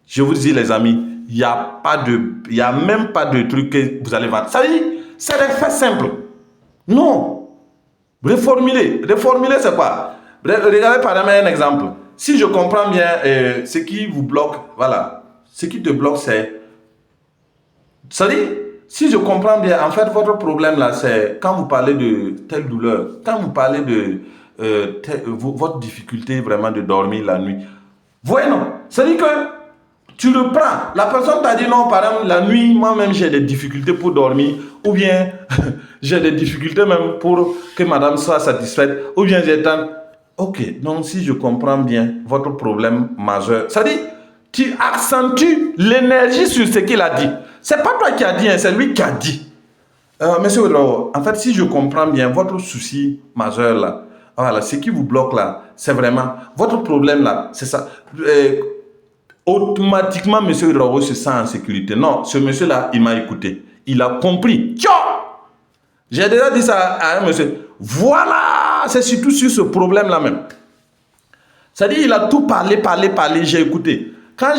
A: Je vous dis les amis, il n'y a même pas de truc que vous allez vendre. Ça veut dire, c'est des faits simples. Non. Reformuler. Reformuler, c'est quoi? Regardez par exemple un exemple. Si je comprends bien ce qui vous bloque, voilà. Ce qui te bloque, c'est... Ça veut dire, si je comprends bien, en fait, votre problème là, c'est quand vous parlez de telle douleur, quand vous parlez de votre difficulté vraiment de dormir la nuit. Voyez, non? C'est-à-dire que tu le prends. La personne t'a dit non, par exemple, la nuit, moi-même, j'ai des difficultés pour dormir. Ou bien, j'ai des difficultés même pour que madame soit satisfaite. Ou bien, j'ai tant... Ok, donc si je comprends bien votre problème majeur, ça dit, tu accentues l'énergie sur ce qu'il a dit. C'est pas toi qui as dit, hein, c'est lui qui a dit. Monsieur Ouedraogo, en fait, si je comprends bien votre souci majeur là, voilà, ce qui vous bloque là, c'est vraiment votre problème là, c'est ça. Automatiquement, monsieur Ouedraogo se sent en sécurité. Non, ce monsieur-là, il m'a écouté. Il a compris. Tchao! J'ai déjà dit ça à un monsieur. Voilà, c'est surtout sur ce problème-là même. C'est-à-dire, il a tout parlé, j'ai écouté. Quand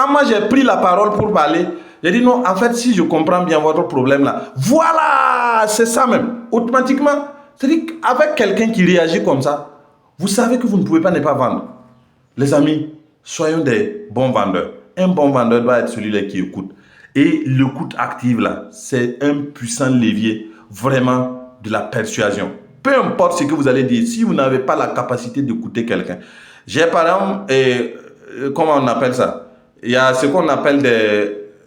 A: moi j'ai pris la parole pour parler, j'ai dit non, en fait, si je comprends bien votre problème-là, voilà, c'est ça même. Automatiquement, c'est-à-dire qu'avec quelqu'un qui réagit comme ça, vous savez que vous ne pouvez pas ne pas vendre. Les amis, soyons des bons vendeurs. Un bon vendeur doit être celui-là qui écoute. Et l'écoute active, là, c'est un puissant levier vraiment de la persuasion. Peu importe ce que vous allez dire, si vous n'avez pas la capacité d'écouter quelqu'un. J'ai par exemple, comment on appelle ça? Il y a ce qu'on appelle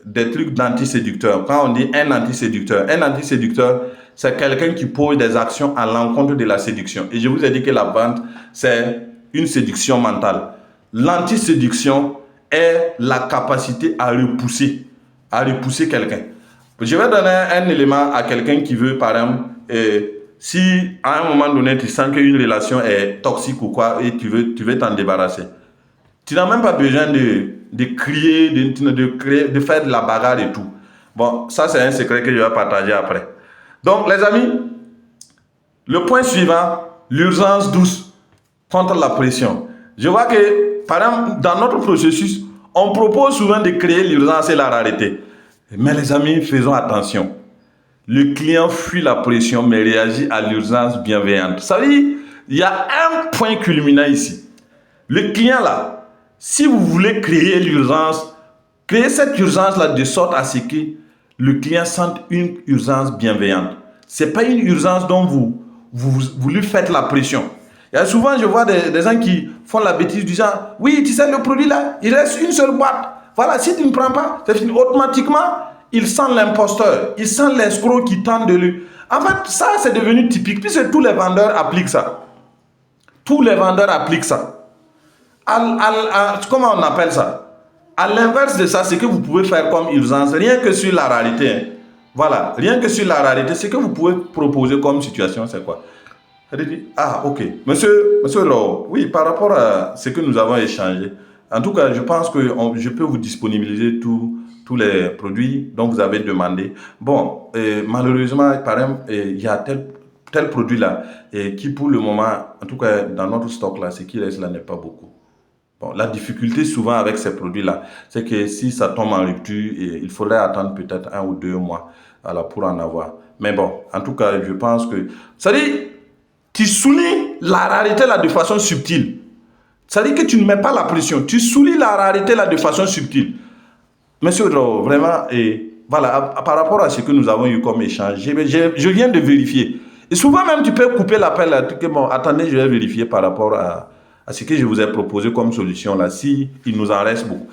A: des trucs d'antiséducteurs. Quand on dit un antiséducteur, c'est quelqu'un qui pose des actions à l'encontre de la séduction. Et je vous ai dit que la vente, c'est une séduction mentale. L'antiséduction est la capacité à repousser quelqu'un. Je vais donner un élément à quelqu'un qui veut, par exemple, si à un moment donné, tu sens qu'une relation est toxique ou quoi, et tu veux t'en débarrasser. Tu n'as même pas besoin de crier, de faire de la bagarre et tout. Bon, ça c'est un secret que je vais partager après. Donc les amis, le point suivant, l'urgence douce contre la pression. Je vois que, par exemple, dans notre processus, on propose souvent de créer l'urgence et la rareté. Mais les amis, faisons attention. Le client fuit la pression mais réagit à l'urgence bienveillante. Ça veut dire, il y a un point culminant ici. Le client là, si vous voulez créer l'urgence, créez cette urgence-là de sorte à ce que le client sente une urgence bienveillante. Ce n'est pas une urgence dont vous lui faites la pression. Il y a souvent, je vois des gens qui font la bêtise du genre, oui, tu sais, le produit là, il reste une seule boîte. Voilà, si tu ne prends pas, c'est fini. Automatiquement, il sent l'imposteur, il sent l'escroc qui tente de lui. En fait, ça, c'est devenu typique, puisque tous les vendeurs appliquent ça. Tous les vendeurs appliquent ça. Comment on appelle ça? À l'inverse de ça, ce que vous pouvez faire comme urgence, rien que sur la rareté, hein. Voilà, rien que sur la rareté, ce que vous pouvez proposer comme situation, c'est quoi? Ah, ok. Monsieur Law, oui, par rapport à ce que nous avons échangé, en tout cas, je pense que je peux vous disponibiliser tous les produits dont vous avez demandé. Bon, malheureusement, par exemple, il y a tel produit-là qui, pour le moment, en tout cas, dans notre stock-là, ce qui reste là n'est pas beaucoup. Bon, la difficulté souvent avec ces produits-là, c'est que si ça tombe en rupture, il faudrait attendre peut-être 1 ou 2 mois pour en avoir. Mais bon, en tout cas, je pense que... Ça dit, tu soulignes la rareté là de façon subtile. Ça dit que tu ne mets pas la pression. Tu soulignes la rareté là de façon subtile. Monsieur Dro, vraiment, voilà, par rapport à ce que nous avons eu comme échange, je viens de vérifier. Et souvent même, tu peux couper l'appel. Bon, attendez, je vais vérifier par rapport à ce que je vous ai proposé comme solution là, si il nous en reste beaucoup.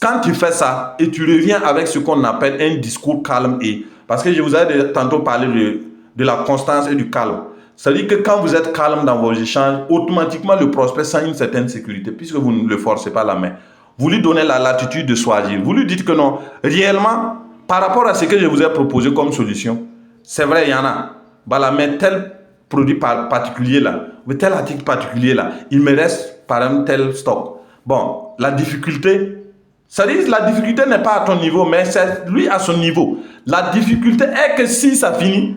A: Quand tu fais ça et tu reviens avec ce qu'on appelle un discours calme, parce que je vous ai tantôt parlé de la constance et du calme. C'est-à-dire que quand vous êtes calme dans vos échanges, automatiquement le prospect sent une certaine sécurité puisque vous ne le forcez pas la main. Vous lui donnez la latitude de choisir. Vous lui dites que non, réellement, par rapport à ce que je vous ai proposé comme solution, c'est vrai, il y en a. Voilà, mais tel produit particulier là, ou tel article particulier là, il me reste par exemple tel stock. Bon, la difficulté, ça dit la difficulté n'est pas à ton niveau, mais c'est lui à son niveau. La difficulté est que si ça finit,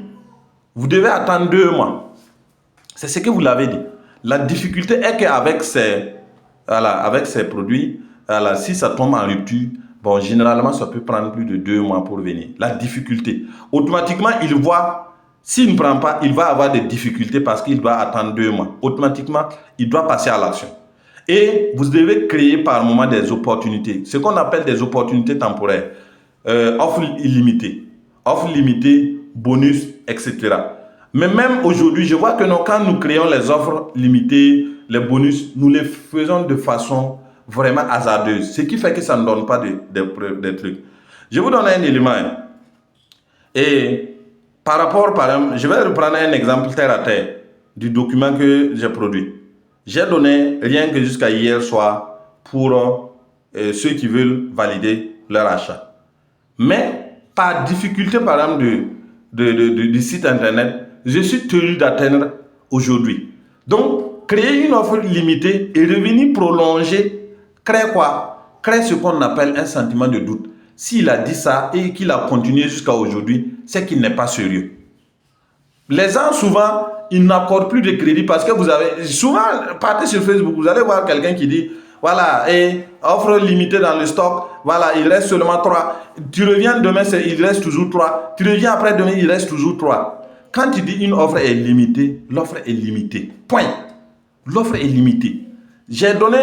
A: vous devez attendre 2 mois. C'est ce que vous l'avez dit. La difficulté est qu'avec ces produits, si ça tombe en rupture, bon, généralement, ça peut prendre plus de 2 mois pour venir. La difficulté. Automatiquement, il voit, s'il ne prend pas, il va avoir des difficultés parce qu'il doit attendre 2 mois. Automatiquement, il doit passer à l'action. Et vous devez créer par moment des opportunités. Ce qu'on appelle des opportunités temporaires. Offre illimitée. Offre limitée, bonus, etc. Mais même aujourd'hui, je vois que quand nous créons les offres limitées, les bonus, nous les faisons de façon vraiment hasardeuse. Ce qui fait que ça ne donne pas des trucs. Je vous donne un élément. Et par exemple, je vais reprendre un exemple terre à terre du document que j'ai produit. J'ai donné rien que jusqu'à hier soir pour ceux qui veulent valider leur achat. Mais par difficulté, par exemple, du site internet, je suis tenu d'atteindre aujourd'hui. Donc, créer une offre limitée et revenir prolonger, crée quoi? Crée ce qu'on appelle un sentiment de doute. S'il a dit ça et qu'il a continué jusqu'à aujourd'hui, c'est qu'il n'est pas sérieux. Les gens, souvent, ils n'accordent plus de crédit parce que vous avez... Souvent, partez sur Facebook, vous allez voir quelqu'un qui dit, voilà, et offre limitée dans le stock, voilà, il reste seulement 3. Tu reviens demain, il reste toujours 3. Tu reviens après demain, il reste toujours 3. Quand tu dis une offre est limitée, l'offre est limitée. Point. L'offre est limitée. J'ai donné,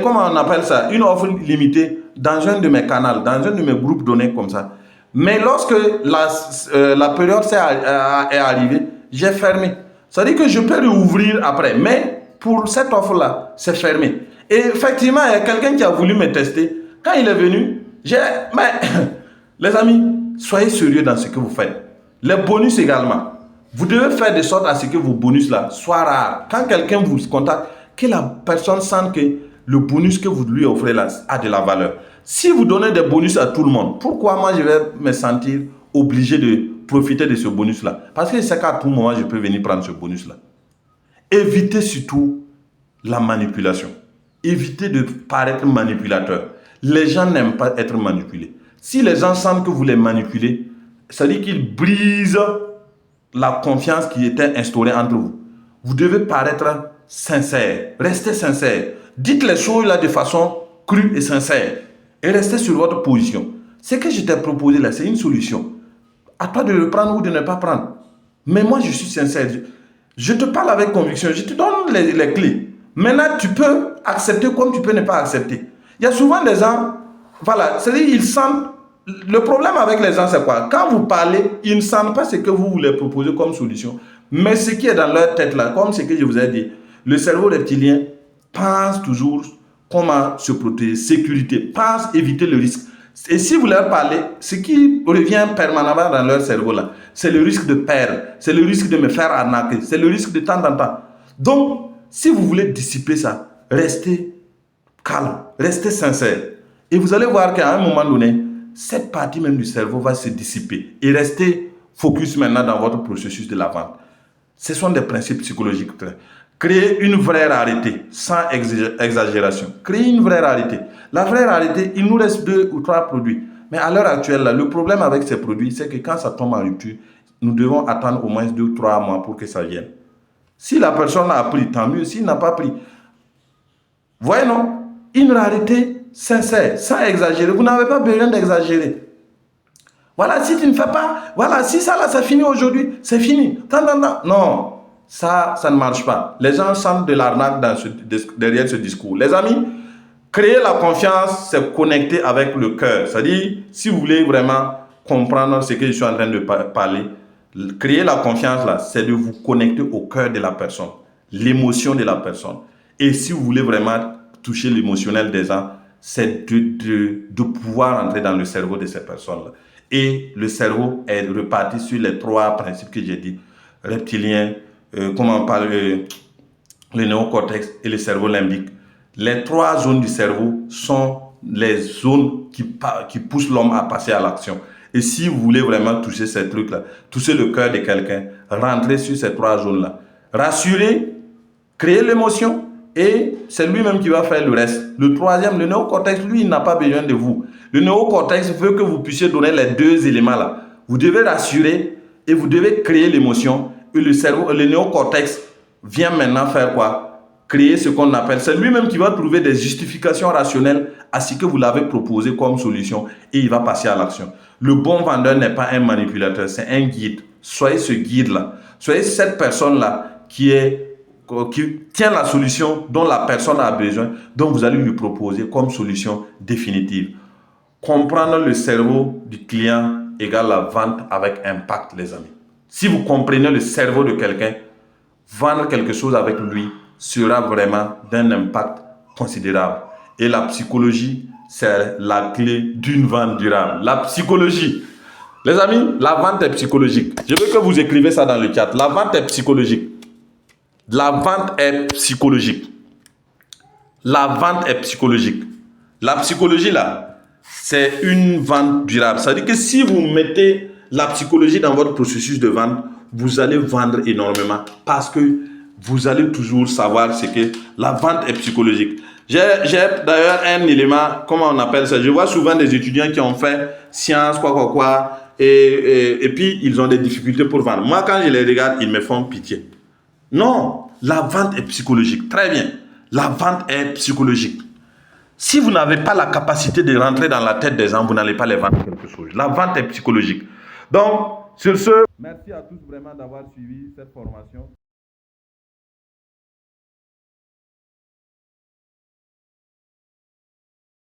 A: comment on appelle ça, une offre limitée dans un de mes canaux, dans un de mes groupes donnés comme ça. Mais lorsque la période est arrivée, j'ai fermé. Ça veut dire que je peux réouvrir après. Mais pour cette offre-là, c'est fermé. Et effectivement, il y a quelqu'un qui a voulu me tester. Quand il est venu, mais les amis, soyez sérieux dans ce que vous faites. Les bonus également. Vous devez faire de sorte à ce que vos bonus-là soient rares. Quand quelqu'un vous contacte, que la personne sente que le bonus que vous lui offrez là a de la valeur. Si vous donnez des bonus à tout le monde, pourquoi moi je vais me sentir obligé de profiter de ce bonus-là? Parce que je sais qu'à tout moment, je peux venir prendre ce bonus-là. Évitez surtout la manipulation. Évitez de paraître manipulateur. Les gens n'aiment pas être manipulés. Si les gens sentent que vous les manipulez, ça dit qu'ils brisent la confiance qui était instaurée entre vous. Vous devez paraître sincère. Restez sincère. Dites les choses là de façon crue et sincère. Et restez sur votre position. Ce que je t'ai proposé là, c'est une solution. À toi de le prendre ou de ne pas prendre. Mais moi, je suis sincère. Je te parle avec conviction. Je te donne les clés. Maintenant, tu peux accepter comme tu peux ne pas accepter. Il y a souvent des gens, voilà, c'est-à-dire ils sentent. Le problème avec les gens, c'est quoi? Quand vous parlez, ils ne sentent pas ce que vous voulez proposer comme solution. Mais ce qui est dans leur tête là, comme ce que je vous ai dit, le cerveau reptilien pense toujours comment se protéger, sécurité, pense éviter le risque. Et si vous leur parlez, ce qui revient permanemment dans leur cerveau là, c'est le risque de perdre, c'est le risque de me faire arnaquer, c'est le risque de temps en temps. Donc, si vous voulez dissiper ça, restez calme, restez sincère. Et vous allez voir qu'à un moment donné, cette partie même du cerveau va se dissiper et rester focus maintenant dans votre processus de la vente. Ce sont des principes psychologiques. Créer une vraie rareté sans exagération. Créer une vraie rareté. La vraie rareté, il nous reste 2 ou 3 produits. Mais à l'heure actuelle, là, le problème avec ces produits, c'est que quand ça tombe en rupture, nous devons attendre au moins 2 ou 3 mois pour que ça vienne. Si la personne a pris, tant mieux. S'il n'a pas pris, voyez non, une rareté sincère, sans exagérer. Vous n'avez pas besoin d'exagérer. Voilà, si tu ne fais pas, voilà, si ça là, c'est fini aujourd'hui, c'est fini. Non, ça ne marche pas. Les gens sentent de l'arnaque derrière ce discours. Les amis, créer la confiance, c'est connecter avec le cœur. C'est-à-dire, si vous voulez vraiment comprendre ce que je suis en train de parler, créer la confiance là, c'est de vous connecter au cœur de la personne, l'émotion de la personne. Et si vous voulez vraiment toucher l'émotionnel des gens, c'est de pouvoir entrer dans le cerveau de ces personnes-là. Et le cerveau est reparti sur les 3 principes que j'ai dit. Reptilien, comment on parle, le néocortex et le cerveau limbique. Les 3 zones du cerveau sont les zones qui poussent l'homme à passer à l'action. Et si vous voulez vraiment toucher ces trucs-là, toucher le cœur de quelqu'un, rentrez sur ces 3 zones-là. Rassurer, créer l'émotion, et c'est lui-même qui va faire le reste. Le 3e, le néocortex, lui, il n'a pas besoin de vous. Le néocortex veut que vous puissiez donner les 2 éléments-là. Vous devez rassurer et vous devez créer l'émotion. Et le cerveau, le néocortex vient maintenant faire quoi? Créer ce qu'on appelle. C'est lui-même qui va trouver des justifications rationnelles à ce que vous l'avez proposé comme solution et il va passer à l'action. Le bon vendeur n'est pas un manipulateur, c'est un guide. Soyez ce guide-là. Soyez cette personne-là qui tient la solution dont la personne a besoin, dont vous allez lui proposer comme solution définitive. Comprendre le cerveau du client égale la vente avec impact, les amis. Si vous comprenez le cerveau de quelqu'un, vendre quelque chose avec lui sera vraiment d'un impact considérable. Et la psychologie, c'est la clé d'une vente durable. La psychologie. Les amis, la vente est psychologique. Je veux que vous écrivez ça dans le chat. La vente est psychologique. La vente est psychologique. La vente est psychologique. La psychologie, là, c'est une vente durable. Ça veut dire que si vous mettez la psychologie dans votre processus de vente, vous allez vendre énormément parce que vous allez toujours savoir ce que la vente est psychologique. J'ai d'ailleurs un élément, comment on appelle ça? Je vois souvent des étudiants qui ont fait sciences, et puis ils ont des difficultés pour vendre. Moi, quand je les regarde, ils me font pitié. Non, la vente est psychologique. Très bien. La vente est psychologique. Si vous n'avez pas la capacité de rentrer dans la tête des gens, vous n'allez pas les vendre quelque chose. La vente est psychologique. Donc, sur ce, merci à tous vraiment d'avoir suivi cette formation.